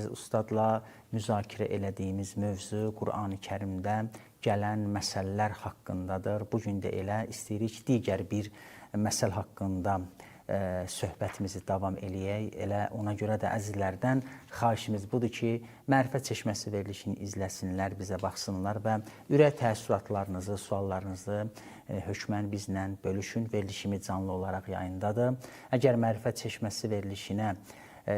əziz ustadla müzakirə elədiyimiz mövzu Qur'an-ı Kərimdə gələn məsələlər haqqındadır. Bugün də elə istəyirik digər bir məsəl haqqında söhbətimizi davam eləyək. Elə ona görə də əzizlərdən xahişimiz budur ki, Mərifət Çeşməsi verilişini izləsinlər, bizə baxsınlar və ürək təəssüratlarınızı, suallarınızı hökmən bizlə bölüşün. Verilişimiz canlı olaraq yayındadır. Əgər Mərifət Çeşməsi verilişinə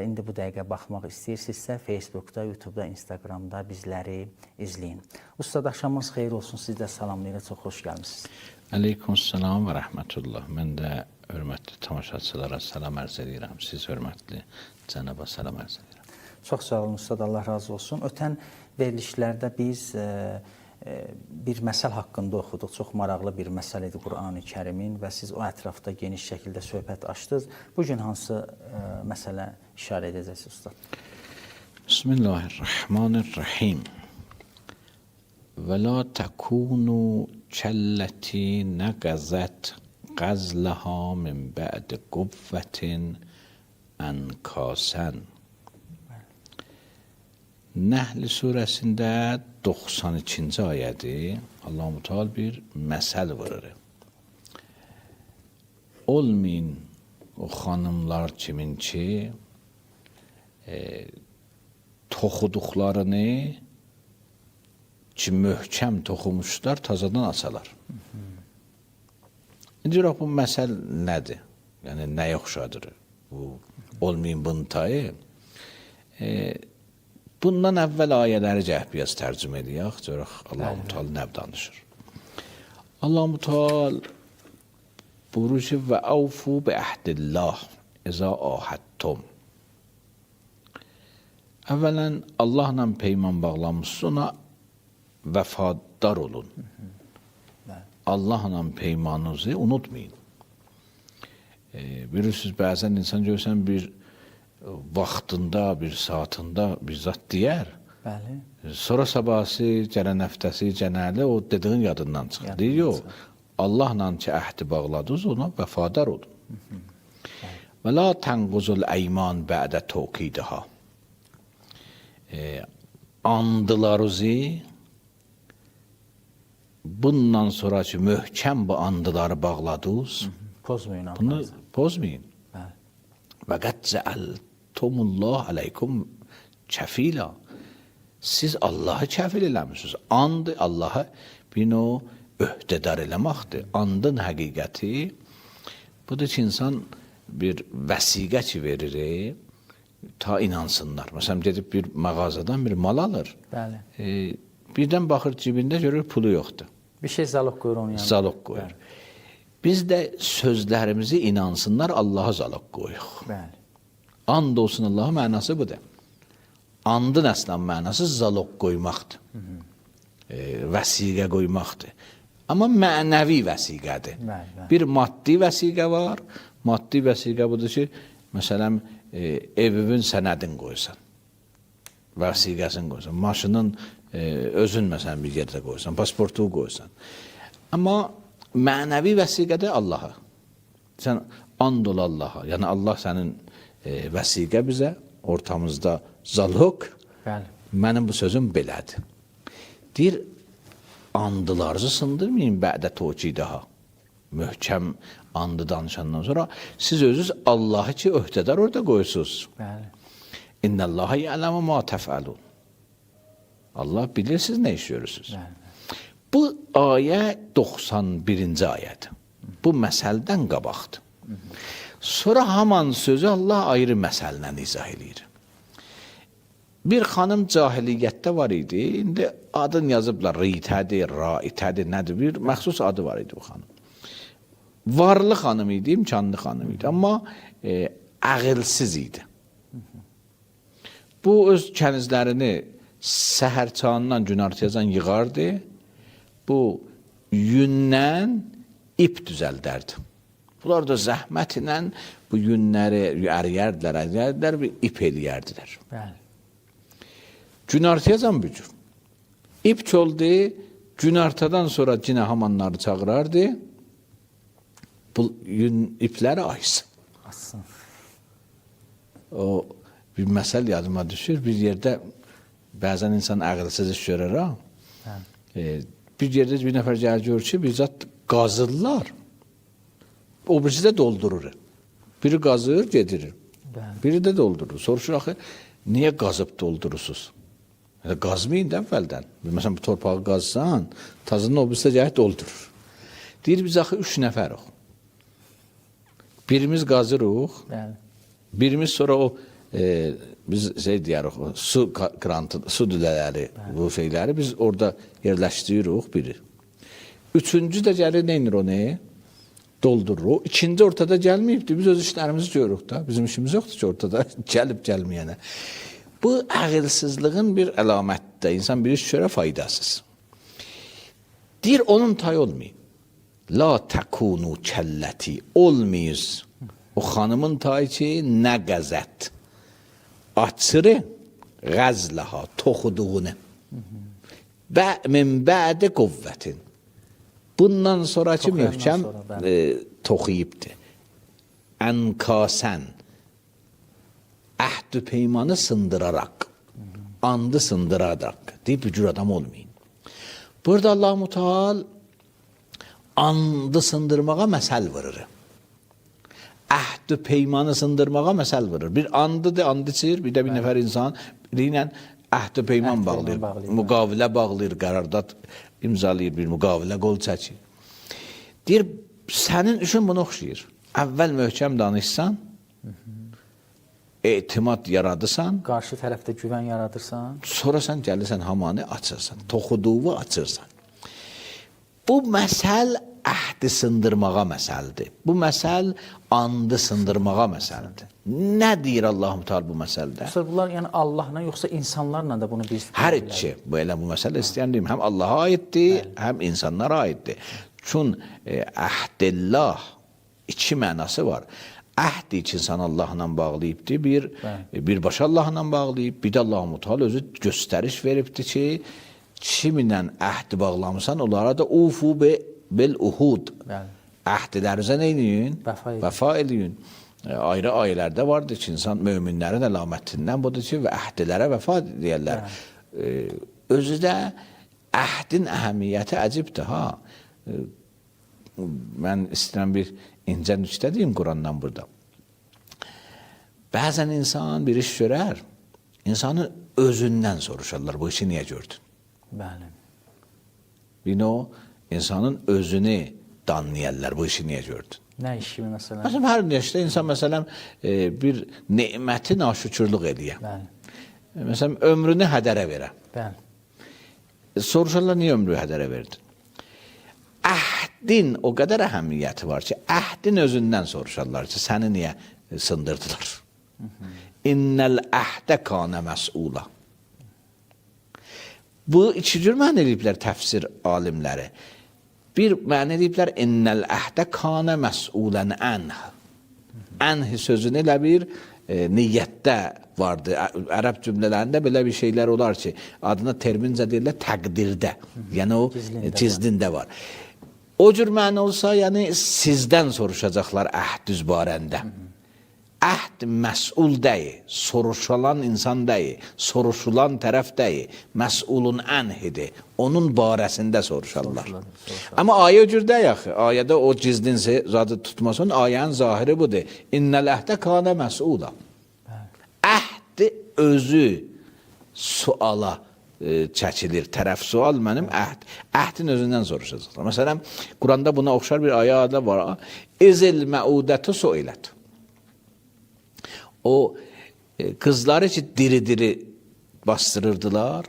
indi bu dəqiqə baxmaq istəyirsinizsə, Facebookda, YouTube'da, Instagramda bizləri izləyin. Ustad, axşamınız xeyir olsun. Siz də salamlayırıq. Çox xoş gəlmişsiniz. Aleykümselam və rəhmətullah. Mən də hörmətli tamaşaçılara salam ərz edirəm. Siz hörmətli cənaba salam ərz edirəm. Çox sağ olun ustad, Allah razı olsun. Ötən verilişlərdə biz bir məsəl haqqında oxuduq. Çox maraqlı bir məsəl idi Qur'an-ı Kərimin və siz o ətrafda geniş şəkildə söhbət açdınız. Bugün hansı məsələ işarə edəcəksiniz ustad? Bismillahirrahmanirrahim. Və la təkunu kəlləti nəqəzət qəzləha min bə'd quvvətin ənkəsən. Nəhl surəsində 92-ci ayədir. Allah-u Teala bir məsəl vurur. Olmayın o xanımlar kimin ki toxuduqlarını ki möhkəm toxumuşlar, tazadan açalar. İndi bu məsəl nədir? Yəni, nəyə oxşadır? Bu, olmayın bunun tayı. Bundan əvvəl ayələri cəhbiyaz tərcümə edək, görək Allah-u Teala nə danışır. Allah-u Teala buyurur ki, və əvfu bi əhdillah izə ahədtum. Əvvələn Allahla peyman bağlamışsınız, ona vəfadar olun. Allahla peymanınızı unutmayın. Bilirsiniz, bəzən insan görsən bir vaxtında, bir saatında bir zat deyər. Bəli. Sonra sabahsı, gələn həftəsi, cənəli o dediğin yadından çıxır. Deyir, yox, Allahla ki əhdi bağladınız, ona vəfadar olun. Və la tənquzul əyman bə'də tövkidiha. Andılarınızı bundan sonraki möhkəm bu andıları bağladınız. Pozmayın. Bunu pozmayın. Bəli. Və qəd cəəltumullah aleykum kəfila. Siz Allahı kəfil eləmişsiniz. And Allahı bir o öhdədar eləməkdir. Andın həqiqəti budur ki, insan bir vəsiqə ki verir, ta inansınlar. Məsələn, gedib bir mağazadan bir mal alır. Bəli. Birdən baxır cibində görür pulu yoxdur. Bir şey zaloq qoyur onun yanına. Zaloq qoyur. Biz də sözlərimizi inansınlar, Allaha zaloq qoyuq. Bəli. And olsun Allaha mənası budur. Andın əslən mənası zaloq qoymaqdır. Vəsiqə qoymaqdır. Amma mənəvi vəsiqədir. Bir maddi vəsiqə var. Maddi vəsiqə budur ki, məsələn, evin sənədin qoysan. Vəsiqəsini qoysan. Maşının özün məsələn bir yerdə qoysan. Pasportu qoysan. Amma mənəvi vəsiqədə Allaha. Sən and ol Allaha. Yəni Allah sənin vəsiqə bizə, ortamızda zaloq. Mənim bu sözüm belədir. Deyir, andılarınızı sındırmayın bə'də tövkidiha. Möhkəm andı danışandan sonra siz özünüz Allahı ki öhdədar orada qoyursunuz. İnnəllaha ya'ləmu ma təfəlun. Allah bilir siz nə iş görürsünüz. Bu ayə 91-ci ayədir. Bu məsəldən qabaqdır. Sonra haman sözü Allah ayrı məsəllə izah edir. Bir xanım cahiliyyətdə var idi. İndi adını yazıblar. Ritədir, raitədir, nədir? Bir məxsus adı var idi bu xanım. Varlı xanım idi, imkanlı xanım idi. Amma ağılsız idi. Bu öz kənizlərini səhər çağından günartıyacan yığardı. Bu yündən ip düzəldərdi. Bunlar da zəhmət ilə bu yünləri əriyərdilər, bir ip eləyərdilər. Günartıyacan bücür. İp çoldu, günartadan sonra cinə hamanları çağırardı. Bu ipləri aysın. Assın. O bir məsəl yadıma düşür. Bir yerdə bəzən insan ağılsız iş görər ha. Bir yerdə bir nəfər gəlir görür ki, bir zat qazırlar. O birisi də doldurur. Biri qazır, gedirir. Biri də doldurur. Soruşur axı, niyə qazıb doldurursunuz? Qazmayın da əvvəldən. Məsələn, bu torpağı qazsan, tazının o birisi də gəlib doldurur. Deyir, biz axı 3 nəfərik. Birimiz qazırıq, birimiz sonra o biz deyərik, su dülələri, bu şeyləri biz orada yerləşdiririk biri. Üçüncü də gəlir, neynir o neyi? Doldurur. O ikinci ortada gəlməyibdir. Biz öz işlərimizi görürük da. Bizim işimiz yoxdur ki, ortada gəlib gəlməyənə. Bu ağılsızlığın bir əlamətdir. İnsan bir iş görə faydasız. Deyir, onun tay olmayın. La təkunu kəlləti. Olmayız. O xanımın tayı ki, nə qəzət. Açırı qəzləha, toxuduğunu. Və min bədi quvvətin. Bundan sonraki möhkəm toxuyibdir. Ənkasən. Əhd-ü peymanı sındıraraq. Andı sındıraraq. Deyib, bir cür adam olmayın. Burada Allah-u Teala andı sındırmağa məsəl vurur. Əhd-ü peymanı sındırmağa məsəl vurur. Bir andıdır, and içir, bir də bir nəfər insan biri ilə əhd-ü peyman bağlayır, müqavilə bağlayır, qərardat imzalayır, bir müqavilə qol çəkir. Deyir, sənin üçün bunu oxşayır. Əvvəl möhkəm danışsan, etimad yaradırsan, qarşı tərəfdə güvən yaradırsan, sonra sən gəlirsən hamanı açırsan, toxuduğu açırsan. Bu məsəl əhdi sındırmağa məsəldir. Bu məsəl andı sındırmağa məsəldir. Nə deyir Allah-u Teala bu məsəldə? Bunlar yəni Allahla yoxsa insanlarla da bunu biz... Hər iki. Bu məsələ istəyən deyim. Həm Allaha aiddir, həm insanlara aiddir. Çünki əhdillah iki mənası var. Əhd iki insan Allahla bağlayıbdır, birbaşa Allahla bağlayıb, bir də Allah-u Teala özü göstəriş veribdir ki, kiminlə əhd bağlamısan, onlara da ufu bil uhud. Əhdlərinizə nə edin? Vəfa edin. Ayrı ayələrdə vardır ki, insan möminlərin əlamətindən budur ki, və əhdlərə vəfa deyərlər. Özü də əhdin əhəmiyyəti əcibdir, ha. Mən istəyirəm bir incə nüktə deyim Qurandan burada. Bəzən insan bir iş görər, insanın özündən soruşarlar, bu işi niyə gördün? Bəli. Bir o, insanın özünü danlayarlar, bu işi niyə gördün? Nə iş kimi məsələn? Məsələn, hər yaşda insan məsələn bir neməti naşükürlük edir. Məsələn, ömrünü hədərə verə. Soruşarlar, niyə ömrü hədərə verdin? Əhdin o qədər əhəmiyyəti var ki, əhdin özündən soruşarlar ki, səni niyə sındırdılar? İnnəl əhdə kanə məs'ula. Bu iki cür mənə eləyiblər təfsir alimləri. Bir mənə eləyiblər, innəl əhdə kanə məs'ulən ənh. Ənh sözünü elə bir niyyətdə vardır. Ərəb cümlələrində belə bir şeylər olar ki, adına termincə deyirlər təqdirdə. Yəni o cizdində var. O cür mənə olsa, yəni sizdən soruşacaqlar əhd düz barəndə. Əhd məsul deyil, soruşulan insan deyil, soruşulan tərəf deyil, məsulun ənhidir, onun barəsində soruşarlar. Amma ayə o cür deyil axı, ayədə o cizdinsə zadı tutmasın, ayənin zahiri budur. İnnəl əhdə kanə məsula. Əhd özü suala çəkilir, tərəf sual mənim əhd. Əhdin özündən soruşacaqlar. Məsələn, Quranda buna oxşar bir ayə adı var. İzil məudətu suilət. O kızları ki diri-diri bastırırdılar.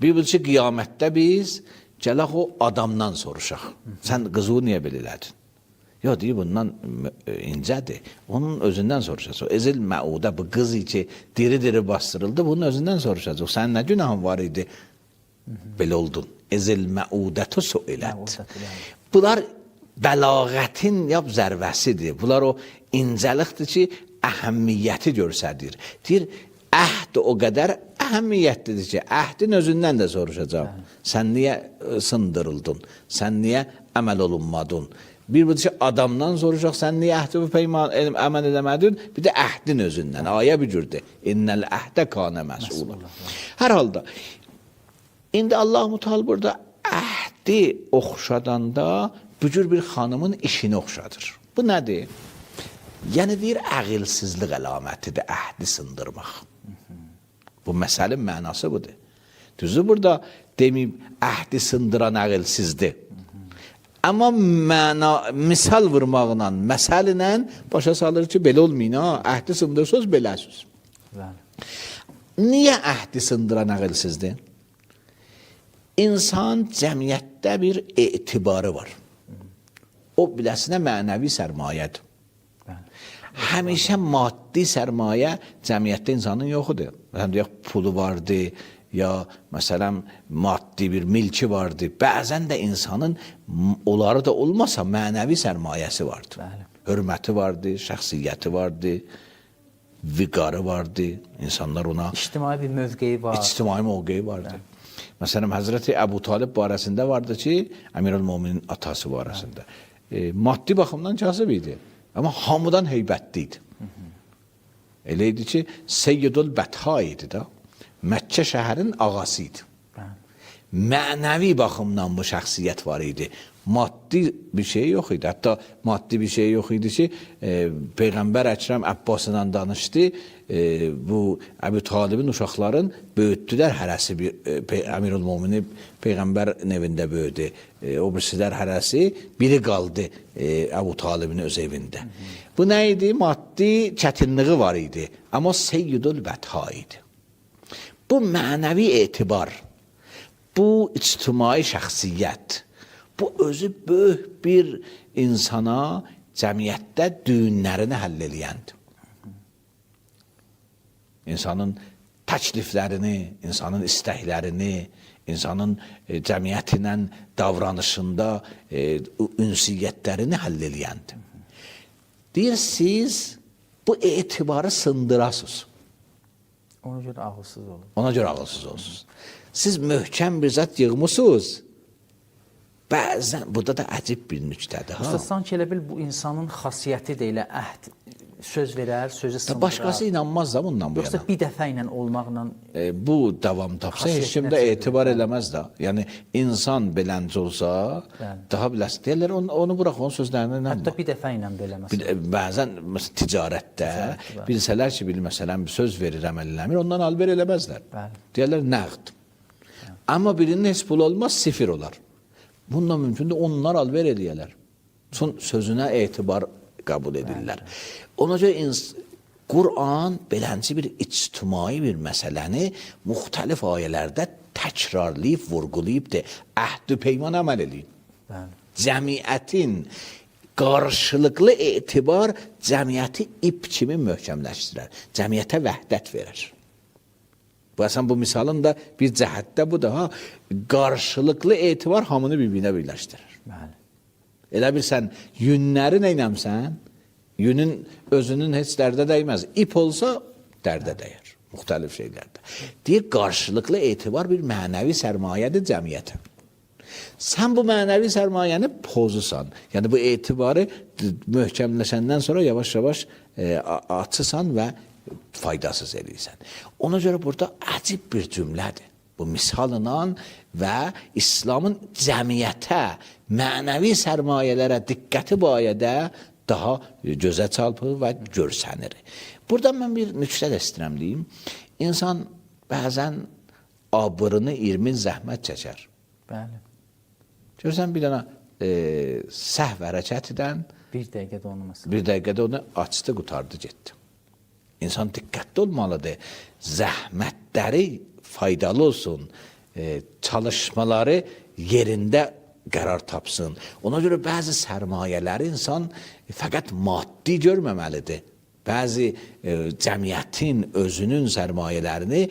Bir bilçi qiyamətdə biz gələk o adamdan soruşaq. Sən qızı niyə belə elədin? Yox, deyir, bundan incədir. Onun özündən soruşacaq. Ezil məudə, bu qız ki diri-diri bastırıldı, bunun özündən soruşacaq. Sən nə günahın var idi? Belə oldun. Ezil məudətü suilət. Bunlar bəlağətin zərvəsidir. Bunlar o incəlikdir ki, əhəmmiyyəti görsədir. Deyir, əhd o qədər əhəmmiyyətlidir ki, əhdin özündən də soruşacaq. Sən niyə sındırıldın? Sən niyə əməl olunmadın? Bir bu ki adamdan soracaq, sən niyə əhdi və peyman əməl eləmədin? Bir də əhdin özündən. Ayə bir cürdür. İnnəl əhdə kanə məsulun. Hər halda, indi Allah-u Teala burada əhdi oxşadanda bu cür bir xanımın işini oxşadır. Bu nədir? Yəni deyir, əqilsizlik əlamətidir əhdi sındırmaq. Bu məsələnin mənası budur. Düzdür, burada deməyib, əhdi sındıran əqilsizdir. Amma misal vurmaqla, məsələ başa salır ki, belə olmayın, əhdi sındırsınız, beləsiniz. Niyə əhdi sındıran əqilsizdir? İnsan cəmiyyətdə bir etibarı var. O biləsinə mənəvi sərmayədir. Həmişə maddi sərmayə cəmiyyətdə insanın yoxudur. Məsələn, deyək, pulu vardır, ya məsələn maddi bir milki vardı. Bəzən də insanın onları da olmasa mənəvi sərmayəsi vardı. Hörməti vardı, şəxsiyyəti vardı, viqarı vardı. İnsanlar ona İctimai bir mövqeyi var. İctimai mövqeyi vardı. Məsələn, Həzrəti Əbu Talib barəsində vardı ki, Əmirül-Möminin atası barəsində. Maddi baxımdan kasıb idi. Amma hamıdan heybətli idi. Elə idi ki, Seyyidul Bətha idi da. Məkkə şəhərin ağası idi. Mənəvi baxımdan bu şəxsiyyət var idi. Maddi bir şey yox idi. Hətta maddi bir şey yox idi ki, Peyğəmbər Əkrəm Əbbasla danışdı. Bu Əbu Talibin uşaqların böyütdülər hərəsi. Əmirül-Mömini Peyğəmbər evində böyüdü. O birisilər hərəsi biri qaldı Əbu Talibin öz evində. Bu nə idi? Maddi çətinliyi var idi. Amma Seyyidul Bətha idi. Bu mənəvi etibar, bu ictimai şəxsiyyət, bu özü böyük bir insana cəmiyyətdə düyünlərini həll eləyəndir. İnsanın təkliflərini, insanın istəklərini, insanın cəmiyyəti ilə davranışında ünsiyyətlərini həll eləyəndir. Deyir, siz bu etibarı sındırasınız. Ona görə ağılsız olur. Ona görə ağılsız olsunuz. Siz möhkəm bir zat yığmışsınız. Bəzən, burada da əcib bir nüktədir. Usta, sanki elə bil bu insanın xasiyyətidir, elə əhd söz verər, sözü sındırar. Başqası inanmaz da bundan bu yana. Yoxsa bir dəfə ilə olmaqla... Bu davam tapsa, heç kimdə etibar eləməz da. Yəni, insan beləncə olsa, daha biləsin. Deyərlər, onu bıraq, onun sözlərinə inanma. Hətta bir dəfə ilə belə məsələn. Bəzən ticarətdə, bilsələr ki, məsələn, bir söz verir, əməl eləmir, ondan alver eləməzlər. Deyərlər, nəqd. Amma birinin heç pul olmaz, sifir olar. Bundan mümkündür, onlar alver eləyələr. Sözünə etibar qəbul edirlər. Ona görə Qur'an belənci bir ictimai bir məsələni müxtəlif ayələrdə təkrarlayıb, vurğulayıbdır. Əhd-ü peyman əməl edin. Cəmiyyətin qarşılıqlı etibar cəmiyyəti ip kimi möhkəmləşdirər. Cəmiyyətə vəhdət verər. Bu misalın da bir cəhətdə bu da qarşılıqlı etibar hamını bir-birinə birləşdirir. Elə bilsən, yünləri neynəmsən? Yünün özünün heç dərdə dəyməz. İp olsa dərdə dəyər. Müxtəlif şeylərdə. Deyir, qarşılıqlı etibar bir mənəvi sərmayədir cəmiyyətə. Sən bu mənəvi sərmayəni pozusan. Yəni, bu etibarı möhkəmləşəndən sonra yavaş-yavaş açısan və faydasız eləyirsən. Ona görə burada əcib bir cümlədir. Bu misalından və İslamın cəmiyyətə, mənəvi sərmayələrə diqqəti bu ayədə daha gözə çarpır və görsənir. Burada mən bir nüktə də istəyirəm deyim. İnsan bəzən abırını 20 zəhmət çəkər. Bəli. Görsən bir dənə səhv hərəkət edən bir dəqiqədə onu məsələn. Bir dəqiqədə onu açdı, qutardı, getdi. İnsan diqqətli olmalıdır. Zəhmətləri faydalı olsun, çalışmaları yerində qərar tapsın. Ona görə bəzi sərmayələri insan fəqət maddi görməməlidir. Bəzi cəmiyyətin özünün sərmayələrini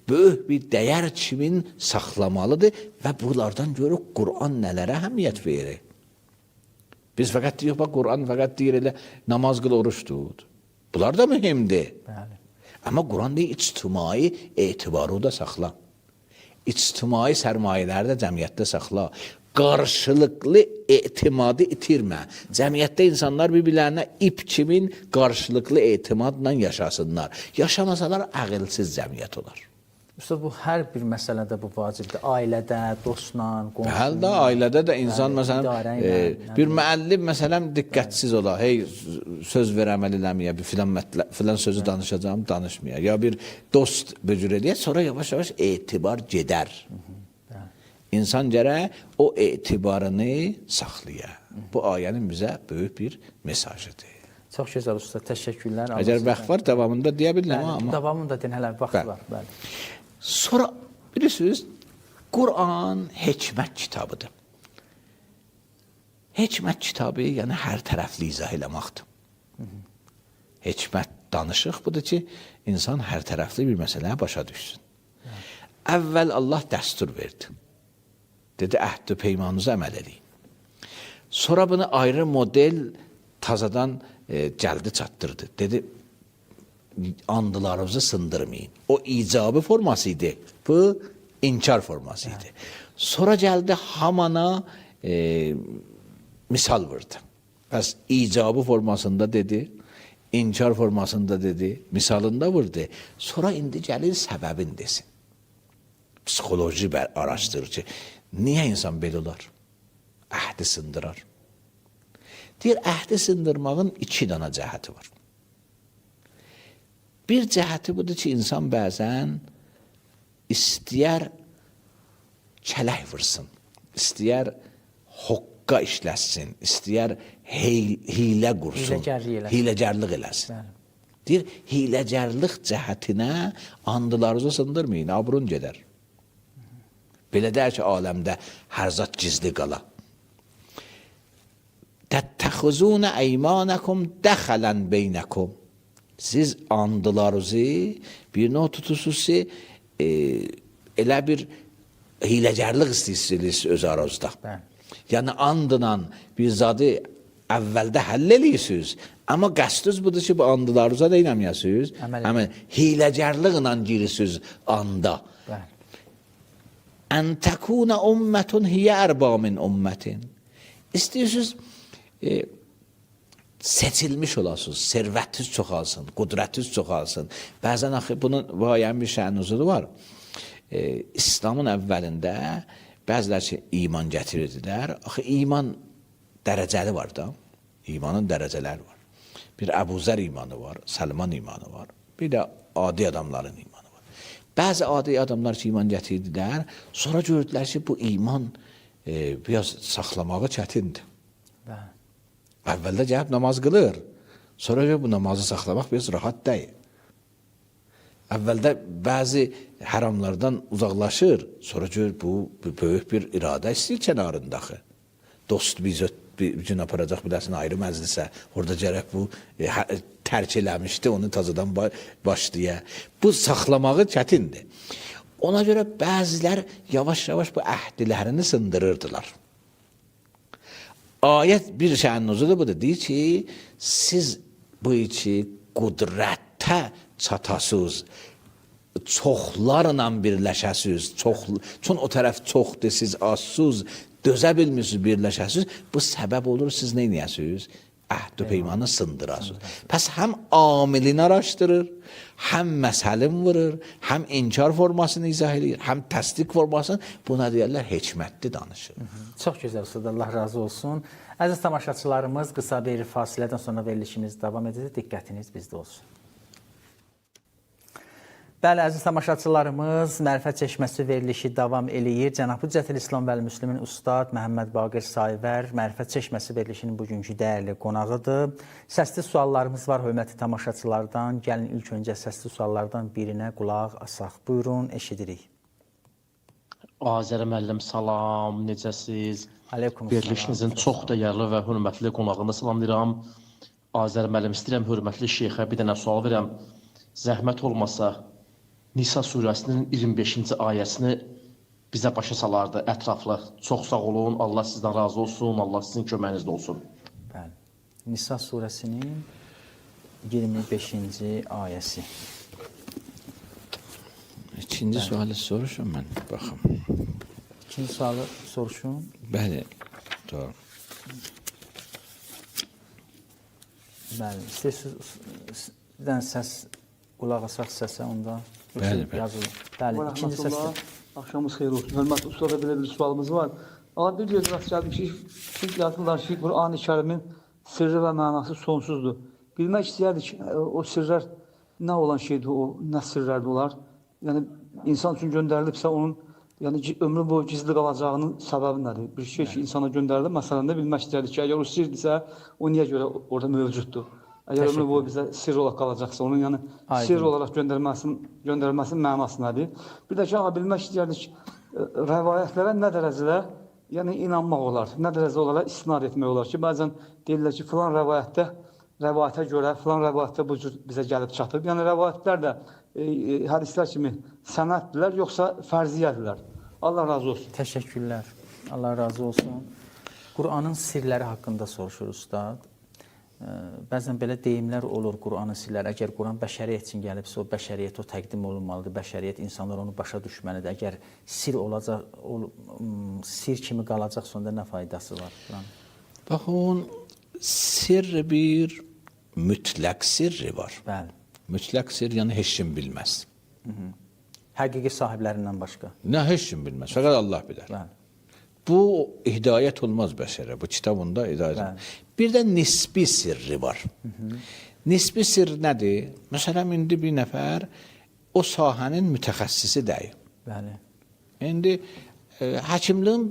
böyük bir dəyər kimin saxlamalıdır və bunlardan görürük Qur'an nələrə əhəmiyyət verir. Biz fəqət deyək, Qur'an fəqət deyir elə namaz qıl, oruç tut. Bunlar da mühimdir. Bəli. Amma Qur'an deyir, ictimai etibarı da saxla. İctimai sərmayələri də cəmiyyətdə saxla. qarşılıqlı etimadı itirmə. Cəmiyyətdə insanlar bir-birlərinə ip kimin qarşılıqlı etimadla yaşasınlar. Yaşamasalar ağılsız cəmiyyət olar. Usta, bu hər bir məsələdə bu vacibdir. Ailədə, dostla, qonşuyla. Həldə ailədə də insan məsələn bir müəllim məsələn diqqətsiz ola. Hey söz ver əməl eləməyə, bir filan sözü danışacağım, danışmaya. Ya bir dost bücür eləyə, sonra yavaş-yavaş etibar gedər. İnsan gərək o etibarını saxlaya. Bu ayənin bizə böyük bir mesajıdır. Çox gözəl usta, təşəkkürlər. Əgər vaxt var, davamında deyə bilirəm amma. Davamında deyin, hələ vaxt var. Bəli. Sonra bilirsiniz, Quran hikmət kitabıdır. Hikmət kitabı, yəni hər tərəfli izah eləməkdir. Hikmət danışıq budur ki, insan hər tərəfli bir məsələyə başa düşsün. Əvvəl Allah dəstur verdi. Dedi, əhd-i peymanınızı əməl edin. Sonra bunu ayrı model tazadan gəldi çatdırdı. Dedi, andılarınızı sındırmayın. O icabı forması idi. Bu inkar forması idi. Sonra gəldi hamana misal vurdu. Bəs icabı formasında dedi, inkar formasında dedi, misalında vurdu. Sonra indi gəlir səbəbin desin. Psixoloji araşdırır ki, niyə insan belə olar? Əhdi sındırar. Deyir, əhdi sındırmağın 2 dana cəhəti var. Bir cəhəti budur ki, insan bəzən istəyər kələk vursun, istəyər hoqqa işləsin, istəyər hilə qursun, hiləgərlik eləsin. Deyir, hiləgərlik cəhətinə andılarınızı sındırmayın, abrun gedər. Belə deyər ki, aləmdə hər zat gizli qala. Təttəxuzunə əymənəkum dəxələn beynəkum. Siz andılarınızı bir növ tutursunuz ki, elə bir hiləgərlik istəyirsiniz öz aranızda. Yəni andla bir zadı əvvəldə həll eləyirsiniz, amma qəsdiniz budur ki, bu andılarınıza da eləməyəsiniz. Hiləgərliklə girirsiniz anda. Ən təkunə ümmətun hiyə ərba min ümmətin. İstəyirsiniz seçilmiş olasınız, servətiniz çoxalsın, qudrətiniz çoxalsın. Bəzən axı bunun vayənin bir şənuzudu var. İslamın əvvəlində bəzilər ki, iman gətirirdilər. Axı iman dərəcəli var da. İmanın dərəcələri var. Bir Əbu Zər imanı var, Səlman imanı var. Bir də adi adamların imanı var. Bəzi adi adamlar ki, iman gətirirdilər, sonra gördülər ki, bu iman biraz saxlamağı çətindir. Əvvəldə gəlib namaz qılır, sonra bu namazı saxlamaq biraz rahat deyil. Əvvəldə bəzi həramlardan uzaqlaşır, sonra gör bu böyük bir iradə istəyir kənarındaxı. Dost bir gün aparacaq biləsin ayrı məclisə, orada gərək bu tərk eləmişdi, onu tazadan başlaya. Bu saxlamağı çətindir. Ona görə bəzilər yavaş-yavaş bu əhdilərini sındırırdılar. Ayət bir şənuzudur budur, deyir ki, siz bu iki qudrətə çatasınız, çoxlarla birləşəsiniz, çün o tərəf çoxdur, siz azsınız, dözə bilmirsiniz, birləşəsiniz, bu səbəb olur, siz nə edəsiniz? Əhd-i peymanı sındırasınız. Pəs həm amilini araşdırır, həm məsəlin vurur, həm inkar formasını izah edir, həm təsdiq formasını, buna deyərlər hikmətli danışır. Çox gözəl usta, Allah razı olsun. Əziz tamaşaçılarımız, qısa bir fasilədən sonra verilişimiz davam edəcək, diqqətiniz bizdə olsun. Bəli, əziz tamaşaçılarımız, Mərifət Çeşməsi verilişi davam eləyir. Cənab Hüccətül İslam vəl Müslümin Ustad Məhəmməd Baqir Sayvər Mərifət Çeşməsi verilişinin bugünkü dəyərli qonağıdır. Səsli suallarımız var hörmətli tamaşaçılardan. Gəlin ilk öncə səsli suallardan birinə qulaq asaq. Buyurun, eşidirik. Azər müəllim, salam, necəsiz? Aleyküm verilişinizin çox dəyərli və hörmətli qonağını salamlayıram. Azər müəllim, istəyirəm hörmətli şeyxə bir dənə sual verəm. Zəhmət olmasa, Nisa surəsinin 25-ci ayəsini bizə başa salardı, ətraflı. Çox sağ olun, Allah sizdən razı olsun, Allah sizin köməyinizdə olsun. Bəli. Nisa surəsinin 25-ci ayəsi. İkinci sualı soruşum mən, baxım. İkinci sualı soruşun. Bəli, doğru. Bəli, istəyirsizdən səs, qulaq asaq səsə onda. Bəli, bəli. Yazılır. Bəli, ikinci səsdə. Axşamınız xeyir olsun. Hörmətli ustada belə bir sualımız var. Adi bir göz rast gəldik ki, çünki yazırlar ki, Qur'an-ı Kərimin sirri və mənası sonsuzdur. Bilmək istəyərdik ki, o sirlər nə olan şeydir, nə sirlərdir olar? Yəni, insan üçün göndərilibsə, onun ömrü boyu gizli qalacağının səbəbi nədir? Bir şey ki, insana göndərilib, məsələn də bilmək istəyərdik ki, əgər o sirdirsə, o niyə görə orada mövcuddur? Əgər ömrü boyu bizə sirr olaraq qalacaqsa, onun sirr olaraq göndərilməsinin mənası nədir? Bir də ki, bilmək istəyərdik ki, rəvayətlərə nə dərəcədə inanmaq olar, nə dərəcədə onlara istinad etmək olar ki, bəzən deyirlər ki, filan rəvayətə görə, filan rəvayətdə bu cür bizə gəlib çatıb. Yəni, rəvayətlər də hədislər kimi sənəddirlər, yoxsa fərziyyədirlər. Allah razı olsun. Təşəkkürlər. Allah razı olsun. Qur'anın sirləri haqqında soruşur ustad. Bəzən belə deyimlər olur Qur'anın sirləri. Əgər Qur'an bəşəriyyət üçün gəlibsə, o bəşəriyyət o təqdim olunmalıdır. Bəşəriyyət, insanlar onu başa düşməlidir. Əgər sir olacaq, sir kimi qalacaqsa, onda nə faydası var? Baxın, sirr bir mütləq sirri var. Bəli. Mütləq sirr, yəni heç kim bilməz. Həqiqi sahiblərindən başqa. Nə heç kim bilməz, fəqət Allah bilər. Bəli. Bu hidayət olmaz bəşərə, bu kitabında hidayət olmaz. Bir də nisbi sirri var. Nisbi sirr nədir? Məsələn, indi bir nəfər o sahənin mütəxəssisi deyil. Bəli. İndi həkimliyin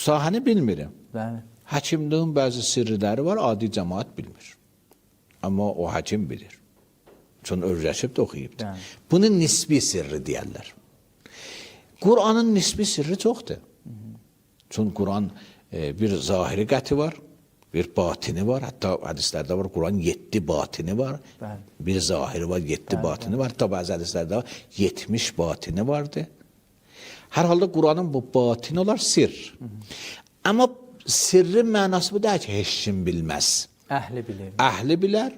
sahəni bilmirəm. Bəli. Həkimliyin bəzi sirriləri var, adi cəmaat bilmir. Amma o həkim bilir. Çünki öyrəşib də oxuyubdur. Bunun nisbi sirri deyərlər. Qur'anın nisbi sirri çoxdur. Çünki Qur'an bir zahiri qəti var, bir batini var. Hətta hədislərdə var, Qur'an 7 batini var. Bir zahiri var, 7 batini var. Hətta bəzi hədislərdə var, 70 batini vardır. Hər halda Qur'anın bu batini olar sirr. Amma sirrin mənası bu deyil ki, heç kim bilməz. Əhli bilir. Əhli bilər,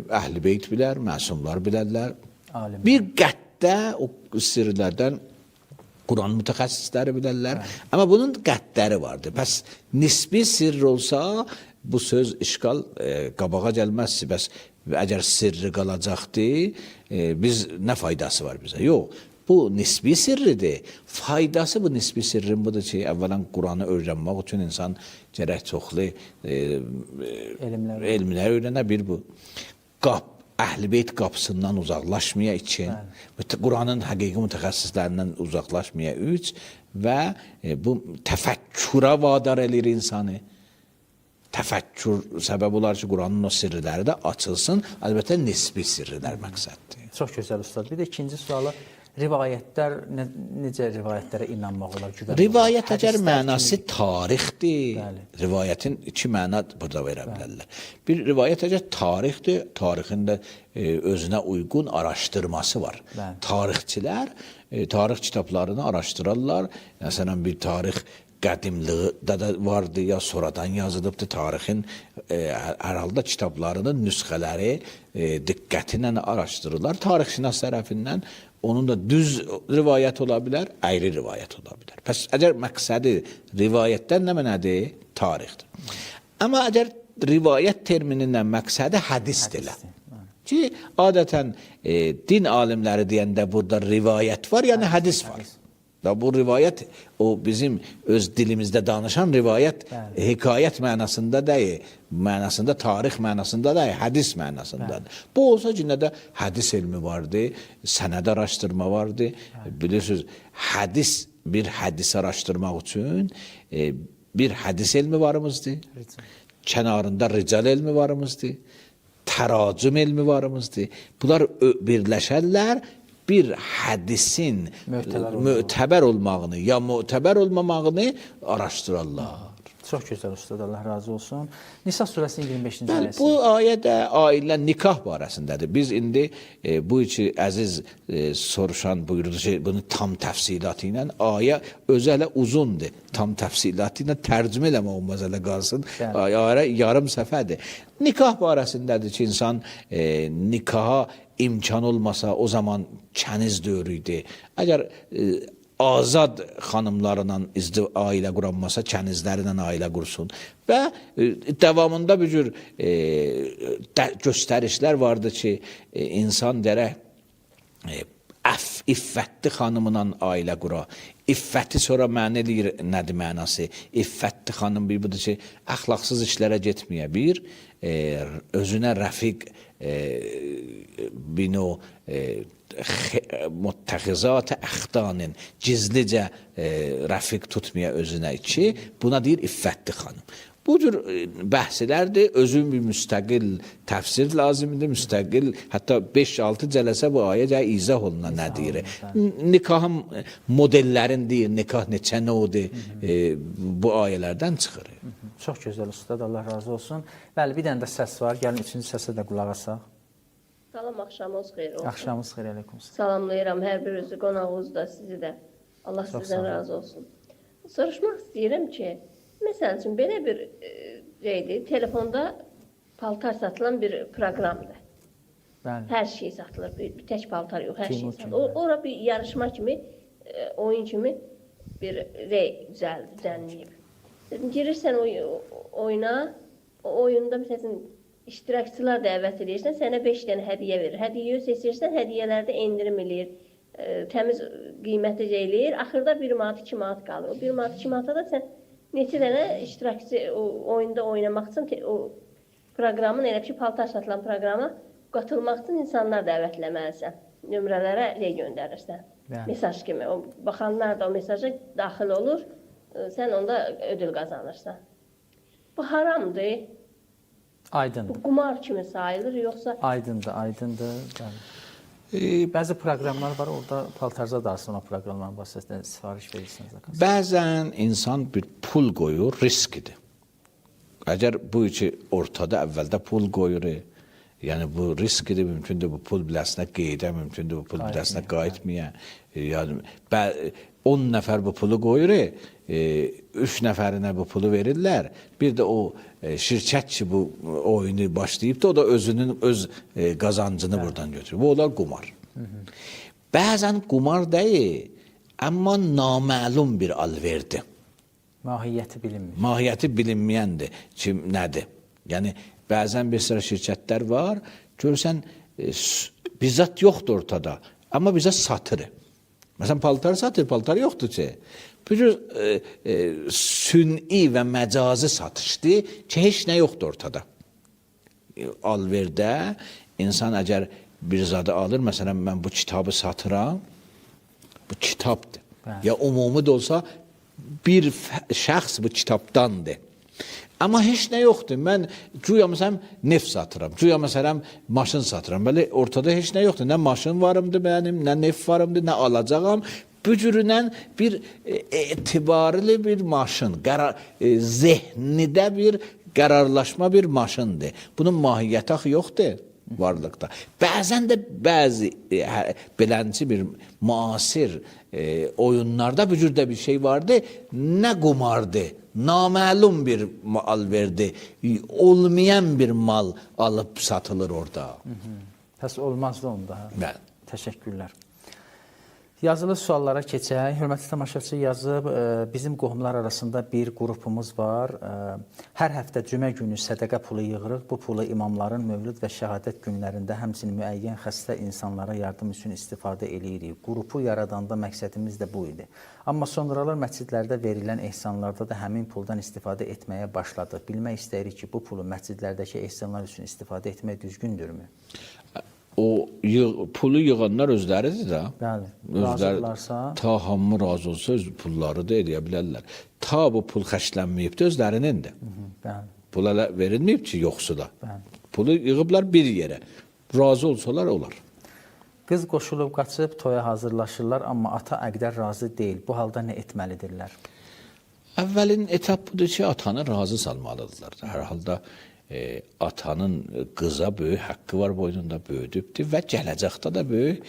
əhl-i beyt bilər, məsumlar bilərlər. Bir qəddə o sirrlərdən Qur'an mütəxəssisləri bilərlər. Amma bunun qədləri vardır. Bəs nisbi sirr olsa, bu söz işgal qabağa gəlməzsi. Bəs əgər sirri qalacaqdı, biz nə faydası var bizə? Yox, bu nisbi sirridir. Faydası bu nisbi sirrin budur ki, əvvələn Qur'anı öyrənmək üçün insan gərək çoxlu elmlər öyrənə bir bu. Əhl-i beyt qapısından uzaqlaşmaya üçün, Qur'anın həqiqi mütəxəssislərindən uzaqlaşmaya üç və bu təfəkküra vadar edir insanı. Təfəkkür səbəb olar ki, Qur'anın o sirriləri də açılsın. Əlbəttə, nisbi sirrilər məqsəddir. Çox gözəl ustad. Bir də ikinci sualı, rivayətlər, necə rivayətlərə inanmaq olar? Rivayət əgər mənası tarixdir, rivayətin iki məna burada verə bilərlər. Bir rivayət əgər tarixdir, tarixin də özünə uyğun araşdırması var. Tarixçilər tarix kitablarını araşdırarlar. Məsələn, bir tarix qədimliğdə də vardı, ya sonradan yazılıbdır. Tarixin hər halda kitablarının nüsxələri diqqətlə araşdırırlar. Tarixşünas tərəfindən onun da düz rivayət ola bilər, əyri rivayət ola bilər. Pəs, əgər məqsədi rivayətdən nə mənədir? Tarixdir. Amma əgər rivayət terminindən məqsədi hədisdirlər. Ki, adətən din alimləri deyəndə burada rivayət var, yəni hədis var. Bu rivayət, o bizim öz dilimizdə danışan rivayət, hekayət mənasında deyil, mənasında, tarix mənasında deyil, hədis mənasındadır. Bu olsa ki, nə də hədis elmi vardır, sənəd araşdırma vardır. Bilirsiniz, bir hədis araşdırmaq üçün bir hədis elmi varımızdır, kənarında rical elmi varımızdır, təracüm elmi varımızdır. Bunlar birləşərlər, bir hədisin mötəbər olmağını ya mötəbər olmamağını araşdırırlar. Çox gözəl ustad, Allah razı olsun. Nisa surəsinin 25-ci ayəsi. Bu ayədə ailə nikah barəsindədir. Biz indi bu iki əziz soruşan buyurdu ki, bunu tam təfsilatı ilə ayə özü hələ uzundur. Tam təfsilatı ilə tərcümə eləmə olmaz hələ qalsın. Yarım səfədir. Nikah barəsindədir ki, insan nikaha imkan olmasa o zaman kəniz dövrü idi. Əgər azad xanımlarla ailə quranmasa, kənizlərlə ailə qursun. Və davamında bir cür göstərişlər vardı ki, insan dərək iffətli xanımla ailə qura. İffəti sonra mənə eləyir, nədir mənası? İffətli xanım bir budur ki, əxlaqsız işlərə getməyə bir, özünə rəfiq bino muttəxizat-ı əxdanın gizlicə rəfiq tutmaya özünə ki, buna deyir iffətli xanım. Bu cür bəhslərdir, özün bir müstəqil təfsir lazımdır, müstəqil, hətta 5-6 cələsə bu ayə izah oluna nə deyir? Nikahın modellərin deyir, nikah neçə nədir, bu ayələrdən çıxır. Çox gözəl ustad, Allah razı olsun. Bəli, bir dənə də səs var, gəlin üçüncü səsə də qulaq asaq. Salam, axşamınız xeyir olsun. Axşamınız xeyir, əleykum. Salamlayıram hər birinizi, qonağınızı da, sizi də. Allah sizdən razı olsun. Soruşmaq istəyirəm ki, məsəl üçün belə bir şeydir, telefonda paltar satılan bir proqramdır. Bəli. Hər şey satılır, bir tək paltar yox, hər şey satılır. Ora bir yarışma kimi, oyun kimi bir düzənləyib. Dedim, girirsən oyuna, o oyunda məsələn, iştirakçılar dəvət edirsən, sənə 5 dənə hədiyyə verir. Hədiyyəyi seçirsən, hədiyyələrdə endirim eləyir, təmiz qiyməti eləyir. Axırda 1 manat, 2 manat qalır. O 1 manat, 2 manata da sən neçə dənə iştirakçı oyunda oynamaq üçün o proqramın, elə ki, paltar satılan proqrama qatılmaq üçün insanlar dəvətləməlisən. Nömrələrə göndərirsən. Mesaj kimi. Baxanlar da o mesaja daxil olur, sən onda ödül qazanırsan. Bu haramdır. Aydındır. Bu qumar kimi sayılır, yoxsa? Aydındır. Bəzi proqramlar var, orada paltarza darsın o proqramların vasitəsilə sifariş verirsiniz. Bəzən insan bir pul qoyur, riskidir. Əgər bu iki ortada əvvəldə pul qoyur, yəni bu riskidir, mümkündür bu pul biləsinə qeydə, mümkündür bu pul biləsinə qayıtmaya. Yəni 10 nəfər bu pulu qoyur, 3 nəfərinə bu pulu verirlər. Bir də o şirkət ki, bu oyunu başlayıb da, o da özünün öz qazancını buradan götürür. Bu olar qumar. Bəzən qumar deyil, amma naməlum bir alverdi. Mahiyyəti bilinmir. Mahiyyəti bilinməyəndir ki, nədir? Yəni, bəzən bir sıra şirkətlər var, görürsən, bizzat yoxdur ortada, amma bizə satır. Məsələn, paltar satır, paltar yoxdur ki. Bu cür sünni və məcazi satışdır ki, heç nə yoxdur ortada. Alverdə insan əgər bir zadı alır, məsələn, mən bu kitabı satıram, bu kitabdır. Ya umumi də olsa, bir şəxs bu kitabdandır. Amma heç nə yoxdur. Mən güya məsələn neft satıram, güya məsələn maşın satıram. Belə ortada heç nə yoxdur. Nə maşın varımdır mənim, nə neft varımdır, nə alacağam. Bu cüründən bir etibarlı bir maşın, zehnidə bir qərarlaşma bir maşındır. Bunun mahiyyəti axı yoxdur varlıqda. Bəzən də bəzi belənci bir müasir oyunlarda bu cürdə bir şey vardı. Nə qumardı, naməlum bir mal verdi, olmayan bir mal alıb satılır orada. Təs olmazdı onda. Bəli. Təşəkkürlər. Yazılı suallara keçək. Hörmətli tamaşaçı yazıb, bizim qohumlar arasında bir qrupumuz var. Hər həftə cümə günü sədəqə pulu yığırıq. Bu pulu imamların mövlüd və şəhadət günlərində həmçinin müəyyən xəstə insanlara yardım üçün istifadə eləyirik. Qrupu yaradanda məqsədimiz də bu idi. Amma sonralar məscidlərdə verilən ehsanlarda da həmin puldan istifadə etməyə başladıq. Bilmək istəyirik ki, bu pulu məscidlərdəki ehsanlar üçün istifadə etmək düzgündürmü? O pulu yığanlar özləridir də. Bəli. Razıdırlarsa. Ta hamı razı olsa öz pulları da edə bilərlər. Ta bu pul xərclənməyib də özlərinindir. Bəli. Pul hələ verilməyib ki, yoxsu da. Bəli. Pulu yığıblar bir yerə. Razı olsalar olar. Qız qoşulub qaçıb toya hazırlaşırlar, amma ata əqdər razı deyil. Bu halda nə etməlidirlər? Əvvəlin etap budur ki, atanı razı salmalıdırlar. Hər halda atanın qıza böyük haqqı var, boynunda böyüdübdür və gələcəkdə də böyük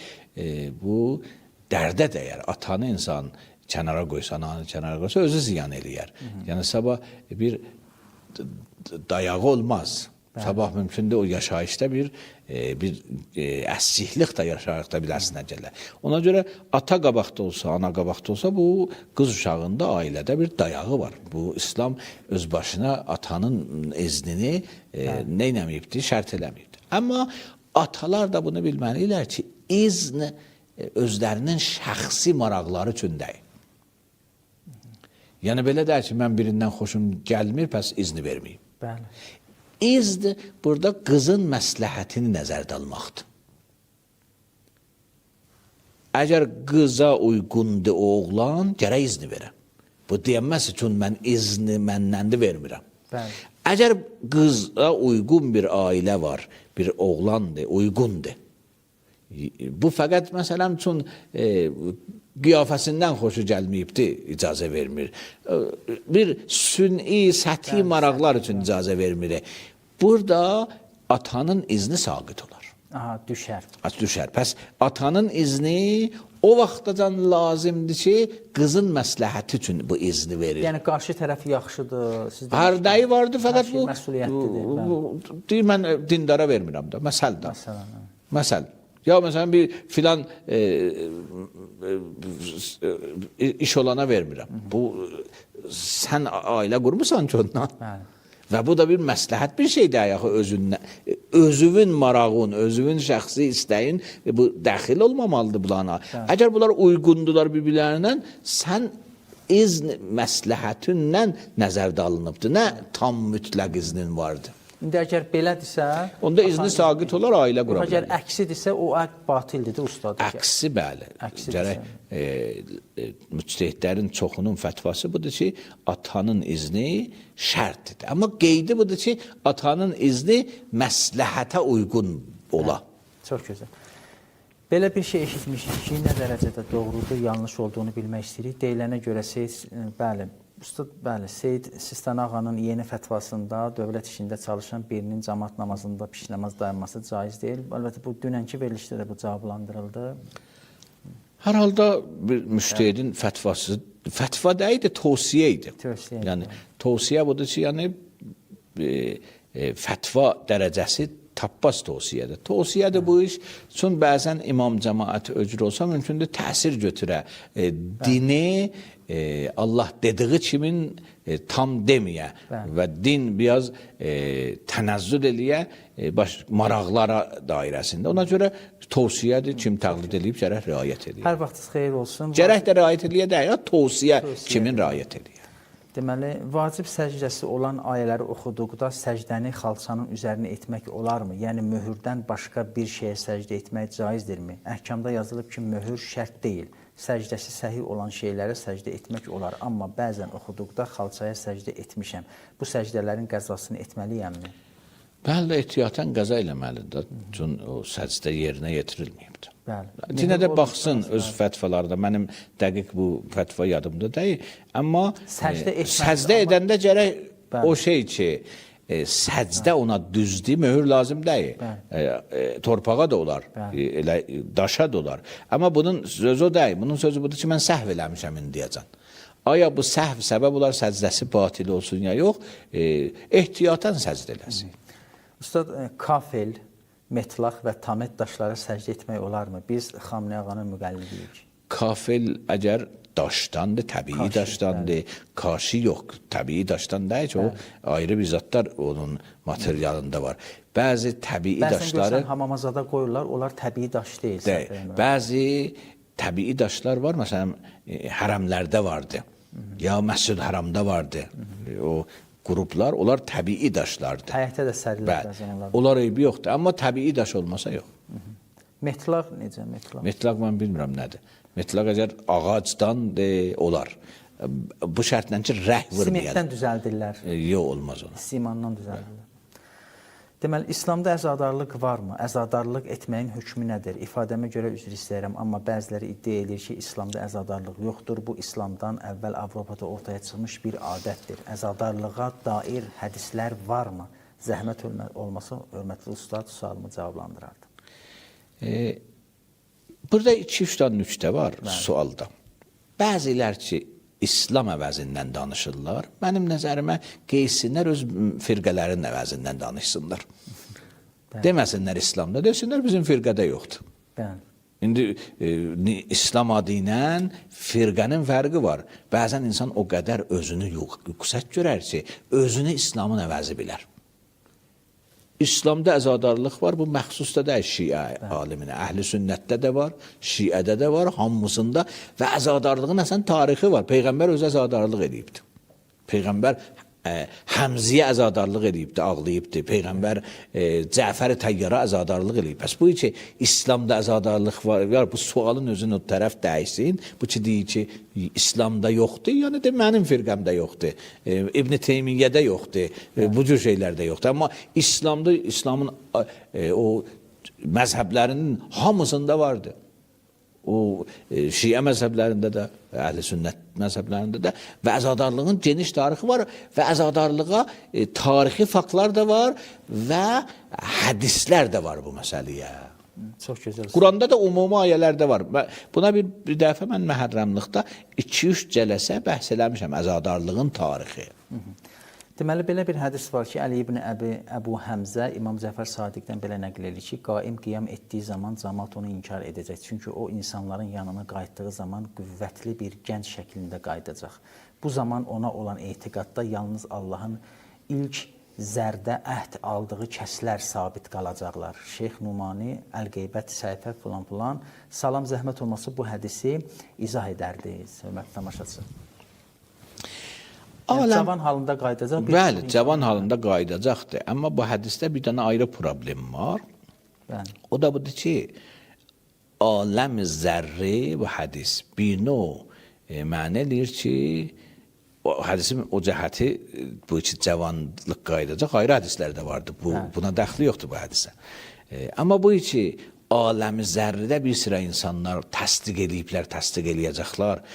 bu dərdə dəyər. Atanı insan kənara qoysa, ananı kənara qoysa, özü ziyan eləyər. Yəni, sabah bir dayağı olmaz. Sabah mümkündür o yaşayışda bir əsciklik də yaşayışda bir əslinə gələr. Ona görə ata qabaqda olsa, ana qabaqda olsa bu qız uşağında ailədə bir dayağı var. Bu İslam öz başına atanın iznini nə eləməyibdir, şərt eləməyibdir. Amma atalar da bunu bilməliylər ki, izn özlərinin şəxsi maraqları üçün deyil. Yəni belə deyir ki, mən birindən xoşum gəlmir, pəs izni verməyim. Bəli. İzn burada qızın məsləhətini nəzərdə almaqdır. Əgər qıza uyğundur oğlan, gərək izni verəm. Bu deyəməz ki, mən izni məndən də vermirəm. Bəli. Əgər qıza uyğun bir ailə var, bir oğlandır, uyğundur. Bu fəqət məsələn üçün qiyafəsindən xoşu gəlməyibdir, icazə vermir. Bir sünni, səthi maraqlar üçün icazə vermir. Burada atanın izni saqit olar. Aha, düşər. Düşər. Pəs atanın izni o vaxtacan lazımdır ki, qızın məsləhəti üçün bu izni verir. Yəni qarşı tərəf yaxşıdır. Hər dəyi vardır, fəqət bu məsuliyyətlidir. Deyir, mən dindara vermirəm də, məsəldir. Məsəl. Ya məsələn bir filan iş olana vermirəm. Bu sən ailə qurmusan ki ondan. Bəli. Və bu da bir məsləhət bir şeydir axı özündən. Özünün marağın, özünün şəxsi istəyin bu daxil olmamalıdır bunlara. Əgər bunlar uyğundular bir-birlərindən, sən izn məsləhətindən nəzərdə alınıbdır. Nə tam mütləq iznin vardır. İndi əgər belədirsə, onda izni saqit olar, ailə qura bilər. Əgər əksidirsə, o əqd batildir, ustad. Əksi bəli. Gərək müctəhidlərin çoxunun fətvası budur ki, atanın izni şərtdir. Amma qeydi budur ki, atanın izni məsləhətə uyğun ola. Çox gözəl. Belə bir şey eşitmişik ki, nə dərəcədə doğrudur, yanlış olduğunu bilmək istəyirik. Deyilənə görə bəli, Ustad, bəli, Seyid Sistani ağanın yeni fətvasında dövlət işində çalışan birinin cəmaət namazında piş namaz dayanması caiz deyil. Əlbəttə, bu dünənki verilişdə də bu cavablandırıldı. Hər halda bir müştəhidin fətvası, fətva deyildi, tövsiyə idi. Yəni, tövsiyə budur ki, yəni fətva dərəcəsi tabbas tövsiyədir. Tövsiyədir bu iş. Çünki bəzən imam cəmaəti öcür olsa, mümkündür təsir götürə. Dini Allah dediği kimin tam deməyə və din biraz tənəzzül eləyə maraqlara dairəsində. Ona görə tövsiyədir, kim təqlid edib gərək riayət edir. Hər vaxtınız xeyir olsun. Gərək də riayət eləyə deyil, tövsiyə kimin riayət edir. Deməli, vacib səcdəsi olan ayələri oxuduqda səcdəni xalçanın üzərinə etmək olarmı? Yəni, möhürdən başqa bir şeyə səcdə etmək caizdirmi? Əhkamda yazılıb ki, möhür şərt deyil. Səcdəsi səhih olan şeylərə səcdə etmək olar. Amma bəzən oxuduqda xalçaya səcdə etmişəm. Bu səcdələrin qəzasını etməliyəmmi? Bəli, ehtiyatən qəza eləməlidir. Çünki o səcdə yerinə yetirilməyibdir. Bəli. Yenə də baxsın öz fətvalarında. Mənim dəqiq bu fətva yadımda deyil. Amma səcdə edəndə gərək o şey ki, səcdə ona düzdür, möhür lazım deyil. Torpağa da olar, daşa da olar. Amma bunun sözü o deyil. Bunun sözü budur ki, mən səhv eləmişəm indiyəcən. Aya bu səhv səbəb olar, səcdəsi batil olsun ya yox, ehtiyatən səcdə eləsin. Ustad, kafel, metlaq və tamet daşları səcdə etmək olarmı? Biz Xamnə ağanın müqəllidiyik. Kafel əgər daşdandır, təbii daşdandır, kaşı yox, təbii daşdan deyil ki, o ayrı bir zatlar onun materyalında var. Bəzi təbii daşları... Bəzən görsən, hamamazada qoyurlar, onlar təbii daş deyil. Bəzi təbii daşlar var, məsələn, hərəmlərdə vardı, ya Məscid Həramda vardı, o qruplar, onlar təbii daşlardır. Həyətə də sərilir bəzən onlar. Onlar eybi yoxdur, amma təbii daş olmasa yox. Metlaq necə? Metlaq mən bilmirəm nədir. Metlaq əgər ağacdan olar. Bu şərtlə ki, rəh vurmayalım. Simentdən düzəldirlər. Yox, olmaz ona. Simandan düzəldirlər. Deməli, İslamda əzadarlıq varmı? Əzadarlıq etməyin hökmü nədir? İfadəmə görə üzr istəyirəm, amma bəziləri iddia edir ki, İslamda əzadarlıq yoxdur. Bu, İslamdan əvvəl Avropada ortaya çıxmış bir adətdir. Əzadarlığa dair hədislər varmı? Zəhmət olmasa, hörmətli ustad sualımı cavablandırardı. Burada 2-3 dənə nüqtə var sualda. Bəzilər ki, İslam əvəzindən danışırlar. Mənim nəzərimə qeysinlər öz firqələrinin əvəzindən danışsınlar. Deməsinlər İslamda, desinlər bizim firqədə yoxdur. Bəli. İndi İslam adı ilə firqənin fərqi var. Bəzən insan o qədər özünü yüksək görər ki, özünü İslamın əvəzi bilər. İslamda əzadarlıq var, bu məxsus da deyil Şiə aliminə. Əhl-i sünnətdə də var, Şiədə də var, hamısında və əzadarlığın əsən tarixi var. Peyğəmbər özü əzadarlıq edibdir. Peyğəmbər Həmziyə əzadarlıq edibdir, ağlayıbdır. Peyğəmbər Cəfər-i Təyyara əzadarlıq edib. Bəs bu ki, İslamda əzadarlıq var, bu sualın özünü o tərəf dəysin. Bu ki, deyir ki, İslamda yoxdur, yəni de mənim firqəmdə yoxdur. İbn-i Teymiyyədə yoxdur, bu cür şeylərdə yoxdur. Amma İslamda, İslamın o məzhəblərinin hamısında vardır. O Şiə məzhəblərində də, Əhl-i Sünnət məzhəblərində də və əzadarlığın geniş tarixi var və əzadarlığa tarixi faktlar da var və hədislər də var bu məsələyə. Çox gözəl. Quranda da ümumi ayələr də var. Buna bir dəfə mən məhərrəmlikdə 2-3 cələsə bəhs eləmişəm əzadarlığın tarixi. Deməli, belə bir hədis var ki, Əli ibn Əbu Həmzə İmam Cəfər Sadiqdən belə nəql edir ki, qaim qiyam etdiyi zaman cəmaat onu inkar edəcək. Çünki o, insanların yanına qayıtdığı zaman qüvvətli bir gənc şəklində qayıdacaq. Bu zaman ona olan etiqadda yalnız Allahın ilk zərdə əhd aldığı kəslər sabit qalacaqlar. Şeyx Numani, Əl-Qeybət, səhifə filan. Salam, zəhmət olması bu hədisi izah edərdi, hörmətli tamaşaçı. Yəni, cavan halında qayıdacaq. Bəli, cavan halında qayıdacaqdır. Amma bu hədisdə bir dənə ayrı problem var. Bəli. O da budur ki, aləm zərri bu hədis bir növ mənə eləyir ki, o hədisin o cəhəti bu ki, cavanlıq qayıdacaq, ayrı hədislər də vardır. Buna dəxli yoxdur bu hədisə. Amma bu ki, aləm zərridə bir sıra insanlar təsdiq ediblər, təsdiq eləyəcəklər.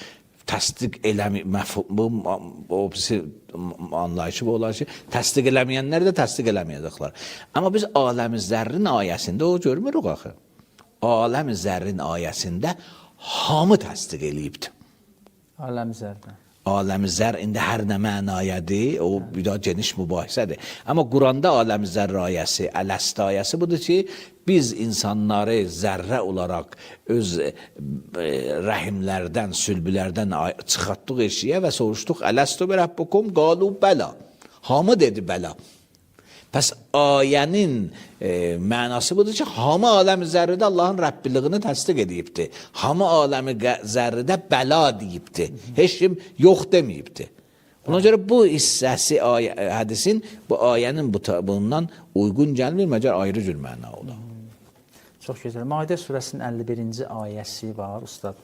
Təsdiq bu anlayışı bu olar ki, təsdiq eləməyənlər də təsdiq eləməyəcəklər. Amma biz aləm-i zərrin ayəsində o görmürük axı. Aləm-i zərrin ayəsində hamı təsdiq eləyibdir. Aləm-i zərdə. Aləm-i zər indi hər nə mənayədir, o bir daha geniş mübahisədir. Amma Quranda aləm-i zərr ayəsi, Ələst ayəsi budur ki, biz insanları zərrə olaraq öz rəhimlərdən, sülbülərdən çıxartdıq eşiyə və soruşduq, Ələstu bi Rabbukum qalu bəla. Hamı dedi bəla. Pəs ayənin mənası budur ki, hamı aləm-i zərridə Allahın Rəbbiliyini təsdiq edibdir. Hamı aləm-i zərridə bəla deyibdir. Heç kim yox deməyibdir. Buna görə bu hissəsi hədisin bu ayənin bundan uyğun gəlmir, məgər ayrı cür məna olur. Çox gözəl. Maidə surəsinin 51-ci ayəsi var, ustad.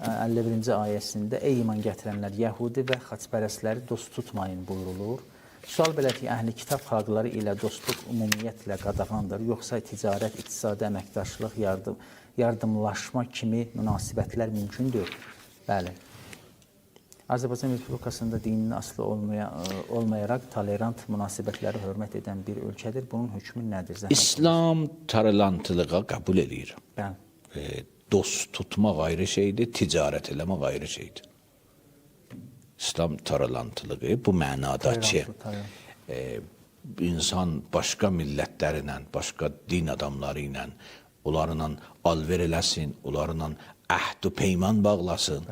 51-ci ayəsində ey iman gətirənlər, yəhudi və xaçpərəstləri dost tutmayın buyurulur. Sual belə ki, əhli kitab xalqları ilə dostluq ümumiyyətlə qadağandır, yoxsa ticarət, iqtisadi əməkdaşlıq, yardımlaşma kimi münasibətlər mümkündür? Bəli. Azərbaycan Respublikasında dinin aslı olmayaraq tolerant münasibətləri hörmət edən bir ölkədir. Bunun hökmü nədir? İslam tolerantlığa qəbul edir. Bəli. Dost tutmaq ayrı şeydir, ticarət eləmək ayrı şeydir. İslam tolerantlığı bu mənada ki, insan başqa millətləri ilə, başqa din adamları ilə, onlarla alver eləsin, onlarla əhd-u peyman bağlasın.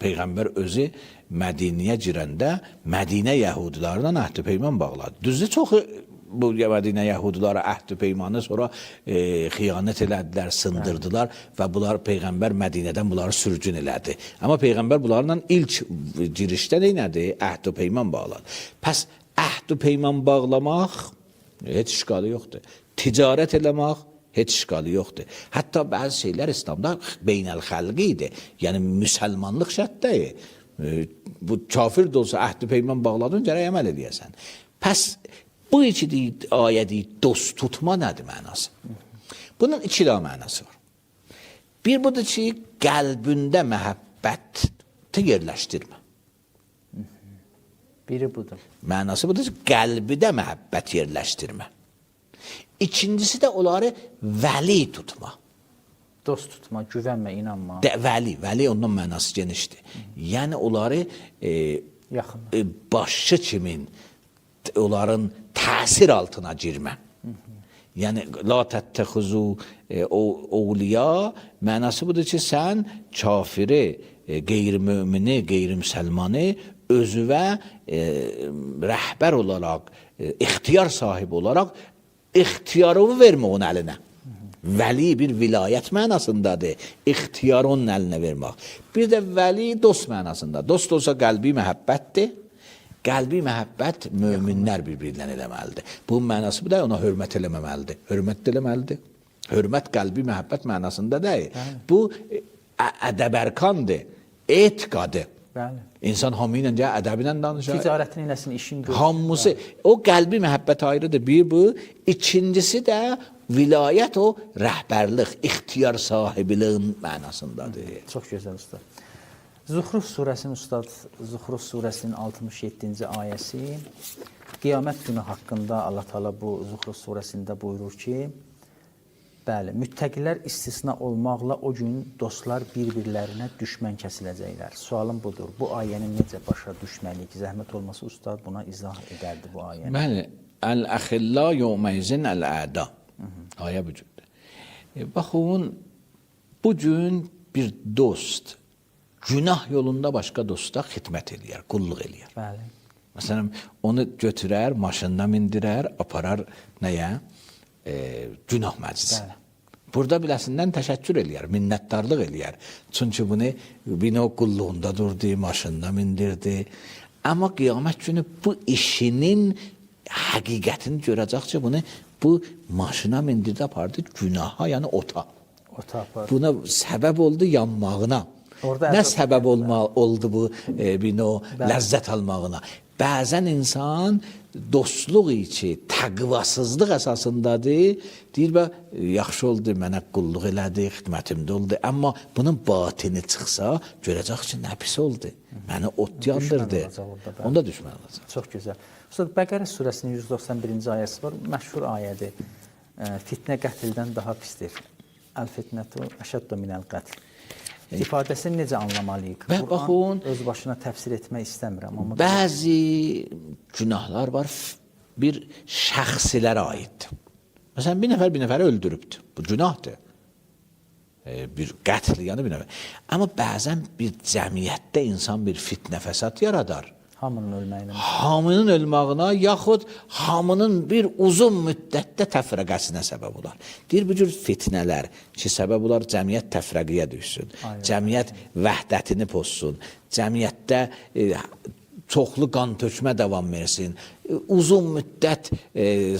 Peyğəmbər özü Mədinəyə girəndə Mədinə yəhudilərlə əhd-u peyman bağladı. Düzdür, çoxu bu Mədinə yəhudilərə əhd-u peymanı sonra xiyanət elədilər, sındırdılar və bunlar Peyğəmbər Mədinədən bunları sürgün elədi. Amma Peyğəmbər bunlarla ilk girişdə neynədi? Əhd-u peyman bağladı. Pəs əhd-u peyman bağlamaq heç işqalı yoxdur. Ticarət eləmək heç işqalı yoxdur. Hətta bəzi şeylər İslamda beynəl-xəlqi idi. Yəni müsəlmanlıq şərtdədir. Bu kafir də olsa əhd-u peyman bağladın, gərək əməl edəyəsən. Pəs bu iki ayə deyir, dost tutma nədir mənası? Bunun iki daha mənası var. Bir budur ki, qəlbündə məhəbbəti yerləşdirmə. Biri budur. Mənası budur ki, qəlbidə məhəbbət yerləşdirmə. İkincisi də onları vəli tutma. Dost tutma, güvənmə, inanma. Vəli ondan mənası genişdir. Yəni onları Yaxın. başçı kimin onların təsir altına girmə. Yəni la təttəxuzu awliya mənası budur ki, sən kafiri, qeyri-mümini, qeyri-müsəlmanı özüvə rəhbər olaraq, ixtiyar sahibi olaraq ixtiyarını vermə onun əlinə. Vəli bir vilayət mənasındadır. İxtiyar onun əlinə vermək. Bir də vəli dost mənasında. Dost olsa qəlbi məhəbbətdir. Qəlbi məhəbbət möminlər bir-birindən eləməlidir. Bunun mənası bu da ona hörmət eləməməlidir. Hörmət eləməlidir. Hörmət qəlbi məhəbbət mənasında deyil. Bu ədəbərkandır, etiqadır. Bəli. İnsan hamı ilə ədəbi ilə danışır. Ticarətin eləsin, işin görsün. Hamısı. O qəlbi məhəbbət ayrıdır. Bir bu. İkincisi də vilayət o rəhbərlik, ixtiyar sahibliğin mənasındadır. Çox gözəl ustad. Zuhruf surəsinin ustad, Zuhruf surəsinin 67-ci ayəsi qiyamət günü haqqında Allah Taala bu Zuhruf surəsində buyurur ki, bəli, müttəqilər istisna olmaqla o gün dostlar bir-birlərinə düşmən kəsiləcəklər. Sualım budur. Bu ayəni necə başa düşməliyik? Zəhmət olmasa ustad buna izah edərdi bu ayəni. Bəli, əl-əxilla yevmeyzin əl-əda. Ayə bu cürdür. Baxın, bu gün bir dost günah yolunda başqa dosta xidmət eləyər, qulluq eləyər. Bəli. Məsələn, onu götürər, maşından mindirər, aparar nəyə? Günah məclisi. Burada biləsindən təşəkkür eləyər, minnətdarlıq eləyər. Çünki bunu bina qulluğunda durdu, maşından mindirdi. Amma qiyamət günü bu işinin həqiqətini görəcək ki, bunu bu maşına mindirdi, apardı günaha, yəni ota. Ota apar. Buna səbəb oldu yanmağına. Orada nə səbəb oldu bu bina ləzzət almağına? Bəzən insan dostluq içi, təqvasızlıq əsasındadır. Deyir, yaxşı oldu, mənə qulluq elədi, xidmətimdə oldu. Amma bunun batini çıxsa, görəcək ki, nə pis oldu. Məni ot yandırdı. Onda düşmən olacaq. Çox gözəl. Ustad, Bəqərə surəsinin 191-ci ayəsi var. Məşhur ayədir. Fitnə qətldən daha pisdir. Əl-fitnətu əşəddu minəl qətl. İfadəsini necə anlamalıyıq? Qur'an öz başına təfsir etmək istəmirəm. Bəzi günahlar var, bir şəxsilərə aiddir. Məsələn, bir nəfəri öldürübdür. Bu günahdır. Bir qətl, yəni bir nəfər. Amma bəzən bir cəmiyyətdə insan bir fitnə fəsad yaradar. Hamının ölməyinə. Hamının ölməyinə, yaxud hamının bir uzun müddətdə təfrəqəsinə səbəb olar. Deyir, bu cür fitnələr ki, səbəb olar cəmiyyət təfrəqiyə düşsün, cəmiyyət vəhdətini pozsun, cəmiyyətdə çoxlu qan tökmə davam versin, uzun müddət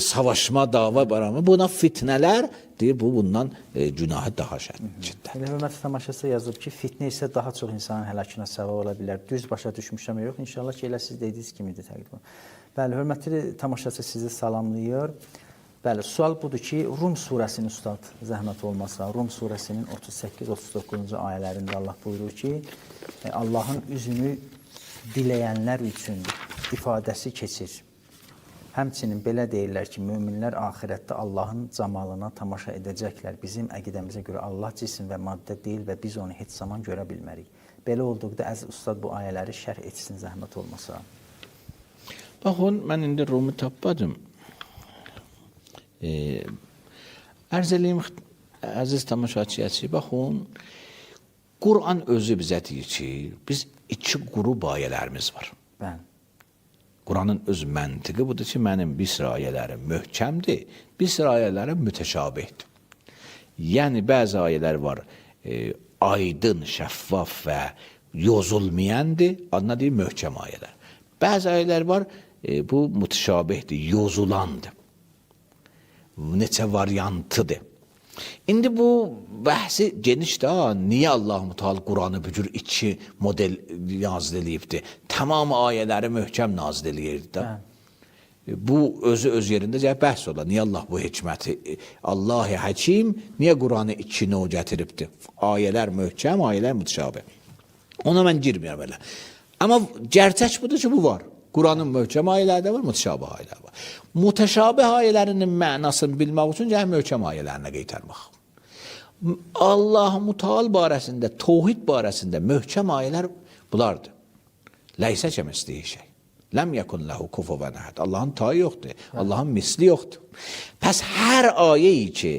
savaşma, dava baramı, buna fitnələr, deyir, bu bundan günahı daha şəddətdir. Hörmətli tamaşaçı yazıb ki, fitnə isə daha çox insanın həlakına səbəb ola bilər. Düz başa düşmüşəm, yox. İnşallah ki, elə siz dediyiniz kimidir təqribən. Bəli, hörmətli tamaşaçı sizi salamlayır. Bəli, sual budur ki, Rum surəsinin ustad zəhmət olmasa, Rum surəsinin 38-39-cu ayələrində Allah buyurur ki, Allahın üzünü diləyənlər üçün ifadəsi keçir. Həmçinin belə deyirlər ki, möminlər axirətdə Allahın camalına tamaşa edəcəklər. Bizim əqidəmizə görə Allah cisim və maddə deyil və biz onu heç zaman görə bilmərik. Belə olduqda əziz ustad bu ayələri şərh etsin zəhmət olmasa. Baxın, mən indi Rumu tapmadım. Ərz eləyim, əziz tamaşaçıya, baxın, Qur'an özü bizə deyir ki, biz iki qrup ayələrimiz var. Bəli. Qur'anın öz məntiqi budur ki, mənim bir sıra ayələrim möhkəmdir, bir sıra ayələrim mütəşabihdir. Yəni, bəzi ayələr var, aydın, şəffaf və yozulmayandır, adına deyir, möhkəm ayələr. Bəzi ayələr var, bu mütəşabihdir, yozulandır. Neçə variantıdır. İndi bu bəhsi genişdir. Niyə Allah-u Teala Qur'anı bu cür iki model nazil edibdir? Tamam ayələri möhkəm nazil edirdi. Bu özü öz yerində bəhs olar. Niyə Allah bu hikməti, Allah-i Həkim, niyə Qur'anı iki növ gətiribdir? Ayələr möhkəm, ayələr mütəşabih. Ona mən girməyəm elə. Amma gerçək budur ki, bu var. Qur'anın möhkəm ayələri də var, mütəşabih ayələri var. Mütəşabih ayələrinin mənasını bilmək üçün möhkəm ayələrinə qaytarmaq. Allah-u Muteal barəsində, tevhid barəsində möhkəm ayələr bunlardır. Leysə kəmislihi şey. Ləm yekun lehu kufuven ahad. Allahın tayı yoxdur. Allahın misli yoxdur. Pəs hər ayə ki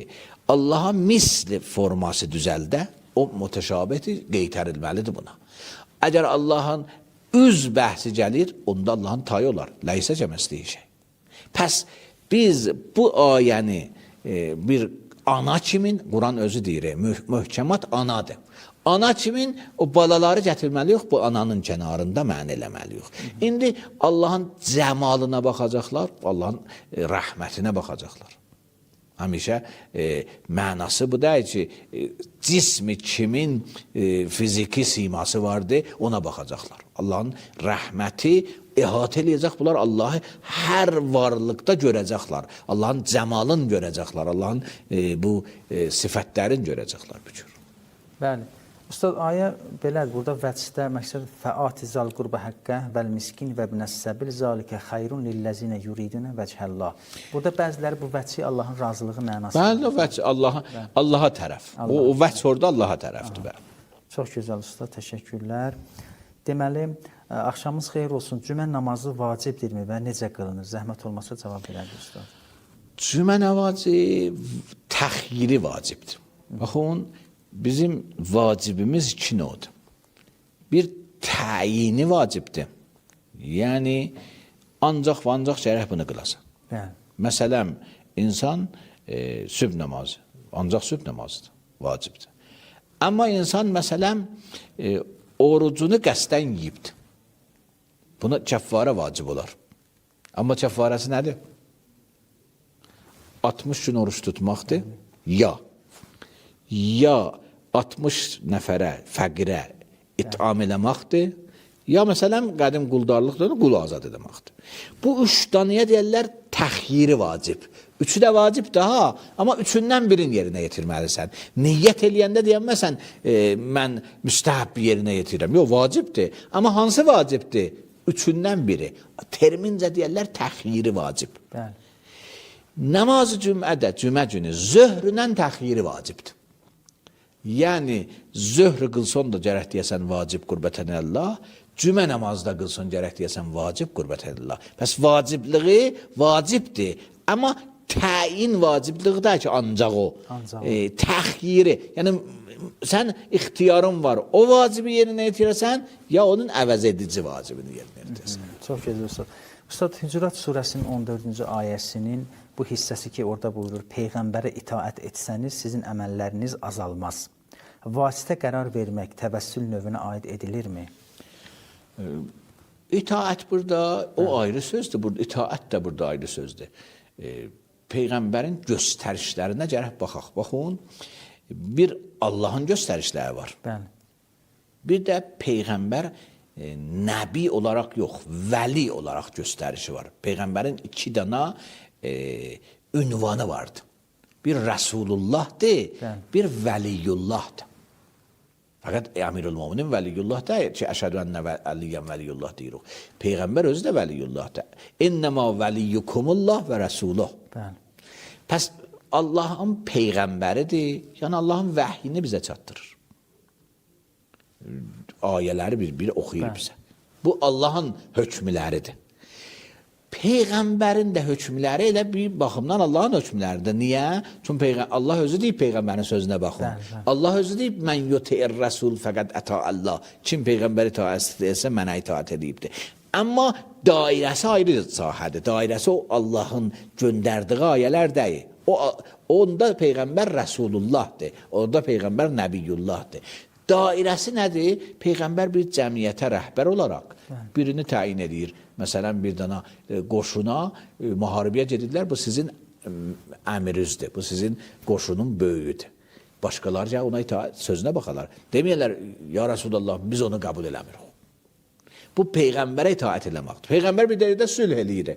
Allah'a misli forması düzəldə, o mütəşabihdir, qeytərilməlidir buna. Əgər Allahın üz bəhsi gəlir, onda Allahın tayı olar. Leysə kəmislihi şey. Pəs biz bu ayəni bir ana kimin, Quran özü deyir, möhkəmat anadır. Ana kimin o balaları gətirməliyik, bu ananın kənarında mənə eləməliyik. İndi Allahın cəmalına baxacaqlar, Allahın rəhmətinə baxacaqlar. Həmişə mənası bu deyil ki, cismi kimin fiziki siması vardı, ona baxacaqlar. Allahın rəhməti əhatə eləyəcək bunlar, Allahı hər varlıqda görəcəklər. Allahın cəmalını görəcəklər, Allahın bu sifətlərini görəcəklər bu cür. Bəli. Ustad, ayə belədir. Burada vəcsdə məqsəd fəati zal qurba haqqə vəl miskin və binəs-səbil zalikə xayrun lilləzinə yuridunə vəchəllah. Burada bəziləri bu vəci Allahın razılığı mənasında. Bəli, o vəc Allaha tərəf. O vəc orada Allaha tərəfdir. Bəli. Çox gözəl ustad, təşəkkürlər. Deməli, axşamınız xeyir olsun. Cümə namazı vacibdirmi və necə qılınır? Zəhmət olmasa cavab verədir ustad. Cümə namazı təxyiri vacibdir. Baxın, bizim vacibimiz iki növdür. Bir təyini vacibdir. Yəni ancaq və ancaq gərək bunu qılasan. Bəli. Məsələn, insan sübh namazı, ancaq sübh namazıdır, vacibdir. Amma insan məsələn orucunu qəsdən yiyibdir. Buna kəffarə vacib olar. Amma kəffarəsi nədir? 60 gün oruç tutmaqdır. Ya 60 nəfərə, fəqirə itam eləməkdir, ya məsələn, qədim quldarlıqdır, qul azad edəməkdir. Bu üç danıya deyərlər təxyiri vacib. Üçü də vacib daha, amma üçündən birini yerinə yetirməlisən. Niyyət eləyəndə deyəməsən, mən müstəhəb yerinə yetirirəm. Yox, vacibdir. Amma hansı vacibdir? Üçündən biri. Termincə deyərlər təxyiri vacib. Bəli. Namaz-ı cümlədə, cümə günü, zöhründən təxyiri vacibdir. Yəni, zöhrü qılson da gərək deyəsən vacib qürbətən Allah, cümə namazda qılson gərək deyəsən vacib qürbətən Allah. Bəs vacibliği vacibdir, amma təyin vacibliği də ki, ancaq o. Təxyiri, yəni sən ixtiyarın var, o vacibi yerinə yetirəsən, ya onun əvəz edici vacibini yerinə yetirəsən. Çox gözəl ustad. Ustad, Hücurat surəsinin 14-cü ayəsinin bu hissəsi ki, orada buyurur, Peyğəmbərə itaət etsəniz, sizin əməlləriniz azalmaz. Vasitə qərar vermək təvəssül növünə aid edilirmi? İtaət burada, o ayrı sözdür, itaət də burada ayrı sözdür. Peyğəmbərin göstərişlərinə gərək baxaq. Baxın, bir Allahın göstərişləri var. Bəli. Bir də Peyğəmbər nəbi olaraq yox, vəli olaraq göstərişi var. Peyğəmbərin iki dana ünvanı vardı. Bir Rəsulullahdır, bir Vəliyullahdır. Fəqət Əmirül-Müminin Vəliyullah deyir ki, əşhədü ənə əliyyən Vəliyullah deyirik. Peyğəmbər özü də Vəliyullahdır. İnnəmə vəliyyukumullah və rəsuluh. Pəs Allahın Peyğəmbəridir, yəni Allahın vəhyini bizə çatdırır. Ayələri bir oxuyur bizə. Bu Allahın hökmləridir. Peyğəmbərin də hökmləri elə bir baxımdan Allahın hökmləridir. Niyə? Çünki Allah özü deyib Peyğəmbərin sözünə baxın. Allah özü deyib, mən yuti'ir rəsul fəqət əta Allah. Kim Peyğəmbəri itaət etsə, mənə itaət edibdir. Amma dairəsi ayrı sahədir. Dairəsi o Allahın göndərdiyi ayələr deyil. Onda Peyğəmbər Rəsulullahdır. Onda Peyğəmbər Nəbiyyullahdır. Dairəsi nədir? Peyğəmbər bir cəmiyyətə rəhbər olaraq birini təyin edir. Məsələn, bir dana qoşuna müharibəyə gedirlər, bu sizin əmirinizdir, bu sizin qoşunun böyüyüdür. Başqaları ona sözünə baxarlar. Deməyərlər, ya Rasulallah, biz onu qəbul eləmirik. Bu Peyğəmbərə itaət eləməkdir. Peyğəmbər bir dəqiqdə sülh eləyir.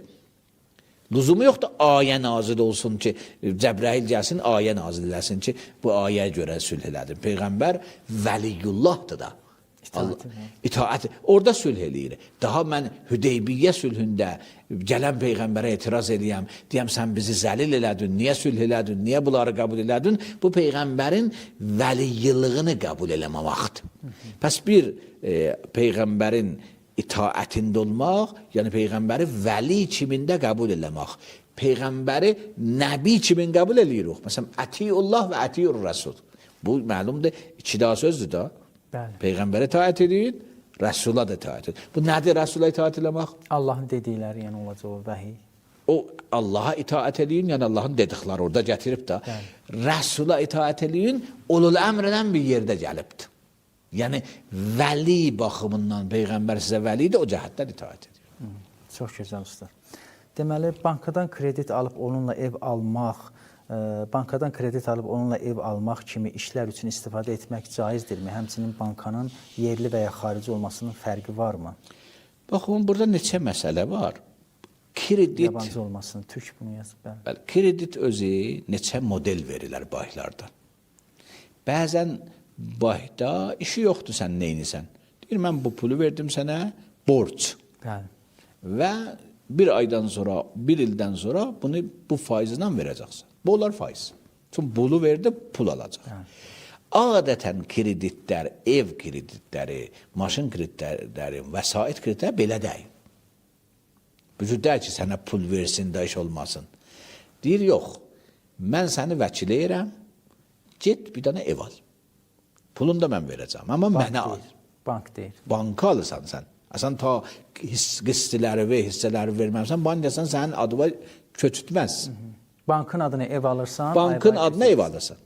Lüzumu yoxdur, ayə nazil olsun ki, Cəbrail gəlsin, ayə nazil eləsin ki, bu ayəyə görə sülh elədir. Peyğəmbər Vəliyullahdır da. İtaət. Orada sülh eləyir. Daha mən Hüdeybiyyə sülhündə gələn peyğəmbərə etiraz eləyəm, deyəm sən bizi zəlil elədin, niyə sülh elədin, niyə bunları qəbul elədin? Bu peyğəmbərin vəliyyilığını qəbul eləməməkdir. Pəs bir peyğəmbərin itaətində olmaq, yəni peyğəmbəri vəli kimində qəbul eləmək. Peyğəmbəri nəbi kimin qəbul eləyirik? Məsələn, Ətiyullah və Ətiyur Rəsul. Bu məlumdur, iki daha sözdür da. Bəli. Peyğəmbərə itaət edin, Rəsula da itaət edin. Bu nədir Rəsula itaət eləmək? Allahın dedikləri, yəni olacaq o vəhiy. O Allaha itaət edin, yəni Allahın dedikləri orada gətirib də. Rəsula itaət edin, ulul əmrdən bir yerdə gəlibdir. Yəni vəli baxımından Peyğəmbər sizə vəlidir, o cəhətdən itaət edir. Çox gözəl usta. Deməli, bankadan kredit alıb onunla ev almaq kimi işlər üçün istifadə etmək caizdirmi? Həmçinin bankanın yerli və ya xarici olmasının fərqi varmı? Baxın, burada neçə məsələ var. Kredit, yabancı olmasını, türk bunu yazıb. Bəli, kredit özü neçə model verirlər banklardan. Bəzən bankda işi yoxdur, sən neynisən? Deyir, mən bu pulu verdim sənə, borc. Bəli. Və bir aydan sonra, bir ildən sonra bunu bu faizlə verəcəksən. Bu olar faiz. Çünki pulu verdi, pul alacaq. Adətən kreditlər, ev kreditləri, maşın kreditləri, vəsait kreditləri belə deyil. Bu cür deyil ki, sənə pul versin da iş olmasın. Deyir, yox, mən səni vəkil edirəm, get bir dənə ev al. Pulunu da mən verəcəm, amma mənə al. Bank deyil. Banka alırsan sən. Sən ta qistisləri və hissələri verməmsən, bankasan sənin adıva köçütməz. Bankın adına ev alırsan. Bankın adına ev alırsan.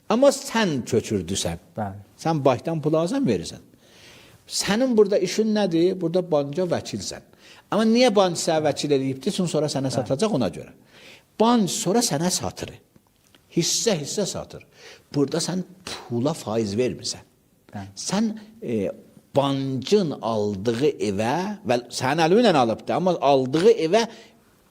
Amma sən köçürdüsən. Bəli. Sən bankdan pul alırsan, verirsən. Sənin burada işin nədir? Burada banka vəkilsən. Amma niyə bank sənə vəkil edibdir? Sonra sənə satacaq ona görə. Bank sonra sənə satır. Hissə satır. Burada sən pula faiz vermirsən. Sən bankın aldığı evə, və sənin əli ilə alıbdır, amma aldığı evə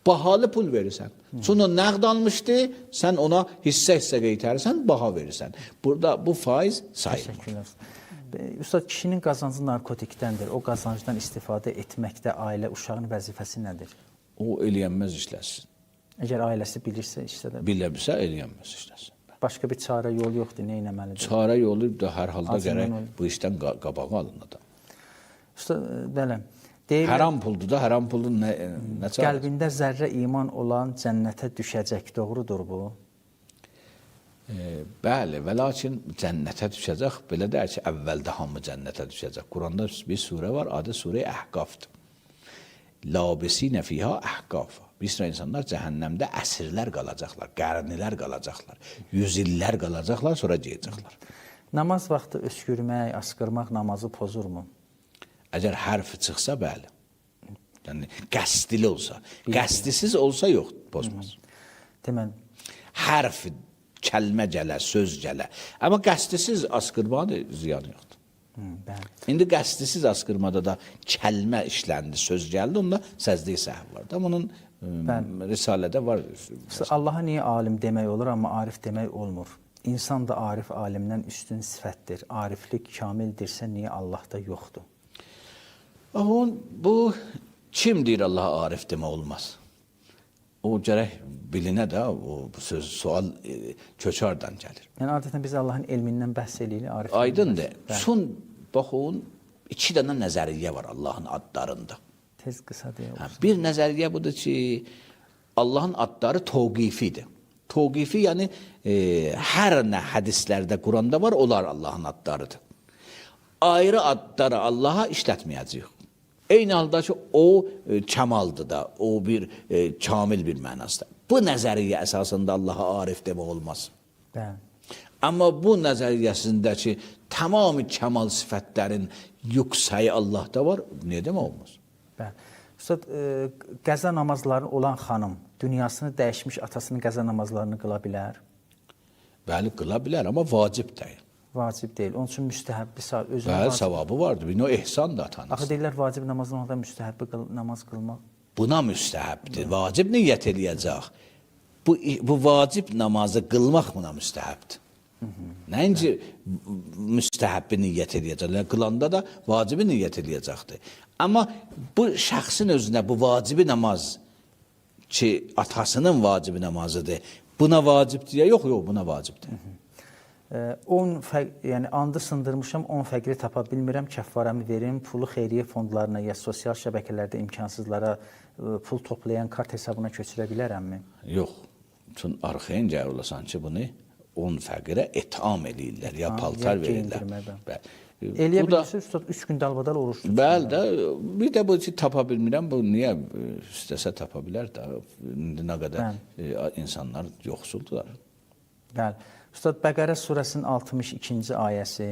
bahalı pul verirsən. Sonra nəqd almışdı, sən ona hissə qeytərsən, baha verirsən. Burada bu faiz sayılmır. Təşəkkürlər. Ustad, kişinin qazancı narkotikdəndir. O qazancdan istifadə etməkdə ailə, uşağın vəzifəsi nədir? O eləyənməz işləsin. Əgər ailəsi bilirsə, işlədə Biləbilsə, eləyənməz işləsin. Başqa bir çarə yol yoxdur, nə etməlidir? Çarə yolu da hər halda gərək bu işdən qabağa alınır. Usta, belə. Haram puldur da, haram pulun nə çarə? Qəlbində zərrə iman olan cənnətə düşəcək, doğrudur bu? Bəli, və lakin cənnətə düşəcək, belə deyək ki, əvvəldə hamı cənnətə düşəcək. Quranda bir surə var, adı surə Əhqafdır. Labisinə fiyha əhqaf. Bir sıra insanlar cəhənnəmdə əsrlər qalacaqlar, qərnilər qalacaqlar, 100 illər qalacaqlar, sonra deyəcəklər. Namaz vaxtı öskürmək, asqırmaq namazı pozurmu? Əgər hərfi çıxsa, bəli. Yəni, qəsdili olsa. Qəsdisiz olsa, yox, pozmaz. Deməli. Hərfi, kəlmə gələ, söz gələ. Amma qəsdisiz asqırmada ziyanı yoxdur. İndi qəsdisiz asqırmada da kəlmə işləndi, söz gəldi, onda səzdi səhv var. Amma onun Risalədə var. Allaha niyə alim demək olur, amma arif demək olmur? İnsan da arif alimdən üstün sifətdir. Ariflik kamildirsə, niyə Allahda yoxdur? Bu, kim deyir Allaha arif demək olmaz? O gərək bilinə də, bu söz, sual köçardan gəlir. Yəni, adətən biz Allahın elmindən bəhs eləyirik. Aydındır. Son, baxın, 2 dənə nəzəriyyə var Allahın adlarında. Tez qısa deyə olsun. Bir nəzəriyyə budur ki, Allahın adları toqifidir. Toqifi, yəni hər nə hədislərdə, Quranda var, onlar Allahın adlarıdır. Ayrı adları Allaha işlətməyəcəyik. Eyni halda ki, o kəmaldır da, o bir kamil bir mənasıdır. Bu nəzəriyyə əsasında Allaha arif demək olmaz. Bəli. Amma bu nəzəriyyəsində ki, tamamı kəmal sifətlərin yüksəyi Allahda var, niyə demək olmaz? Bəli. Ustad, qəza namazları olan xanım dünyasını dəyişmiş atasının qəza namazlarını qıla bilər? Bəli, qıla bilər, amma vacib deyil. Vacib deyil. Onun üçün müstəhəbbi Bəli, savabı vardır. Bir ehsan da atanız. Axı deyirlər, vacib namazdan da müstəhəbbi namaz qılmaq. Buna müstəhəbdir. Vacib niyyət eləyəcək. Bu vacib namazı qılmaq buna müstəhəbdir. Nəinki müstəhəbbi niyyət edəcəklər, qılanda da vacibi niyyət edəcəkdir. Amma bu şəxsin özünə bu vacibi namaz ki, atasının vacibi namazıdır, buna vacibdir ya yox, buna vacibdir. 10 yəni andı sındırmışam, 10 fəqiri tapa bilmirəm, kəffarəmi verim, pulu xeyriyyə fondlarına ya sosial şəbəkələrdə imkansızlara pul toplayan kart hesabına köçürə bilərəmmi? Yox. Üçün arxayın gəl olasan ki, bunu 10 fəqirə etam eləyirlər, ya paltar verirlər. Eləyə bilirsiniz, Üstad, 3 gün dalbadal oruç tutsun. Bəli də, bir də bu ki, tapa bilmirəm, bu niyə istəsə tapa bilər də, indi nə qədər insanlar yoxsuldular. Bəli. Üstad, Bəqərə surəsinin 62-ci ayəsi,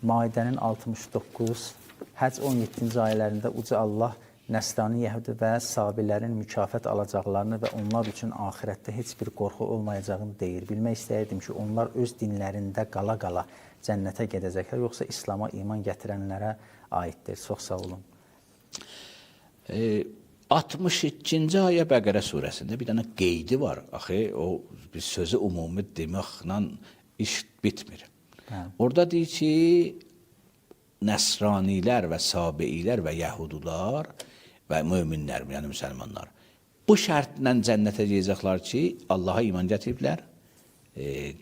Maidənin 69, Həc 17-ci ayələrində uca Allah Nəsrani Yəhudi və Sabilərin mükafat alacaqlarını və onlar üçün axirətdə heç bir qorxu olmayacağını deyir. Bilmək istəyirdim ki, onlar öz dinlərində qala-qala cənnətə gedəcəklər, yoxsa İslama iman gətirənlərə aiddir. Çox sağ olun. 62-ci ayə Bəqərə surəsində bir dənə qeydi var. Axı, o bir sözü ümumi deməklə iş bitmir. Orada deyir ki, Nəsranilər və Sabeilər və Yəhudular və möminlər, yəni müsəlmanlar bu şərtlə cənnətə gedəcəklər ki, Allaha iman gətiriblər,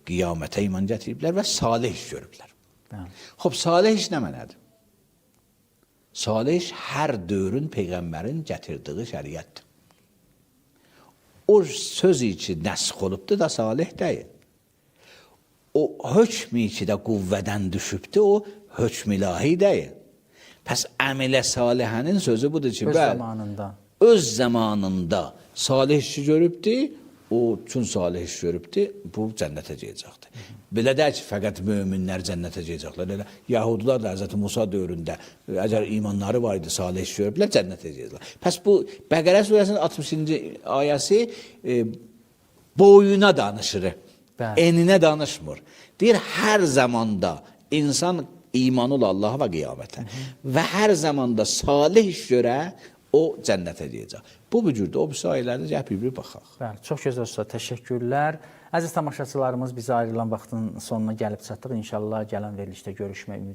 qiyamətə iman gətiriblər və salih iş görüblər. Xoş, salih iş nə mənədir? Salih iş hər dövrün Peyğəmbərin gətirdiyi şəriətdir. O sözü ki, nəsx olubdur da salih deyil. O hökmü ki də qüvvədən düşübdür, o hökm ilahi deyil. Pəs əmilə salihənin sözü budur ki, öz zamanında salih işi görübdür, o üçün salih iş görübdür, bu cənnətə gedəcəkdir. Belə deyək ki, fəqət möminlər cənnətə gedəcəklər. Yahudular da Hz. Musa dövründə, əgər imanları var idi, salih iş görüblər, cənnətə gedəcəklər. Pəs bu Bəqərə surəsinin 60-cı ayəsi boyuna danışır, eninə danışmır. Deyir, hər zamanda insan imanı ola Allaha və qiyamətə və hər zamanda salih iş görə o cənnətə deyəcək. Bu cürdə o ayələrdə gəlib bir baxaq. Bəli, çox gözəl usta, təşəkkürlər. Əziz tamaşaçılarımız, bizə ayrılan vaxtın sonuna gəlib çatdıq. İnşallah gələn verilişdə görüşmək ümidi.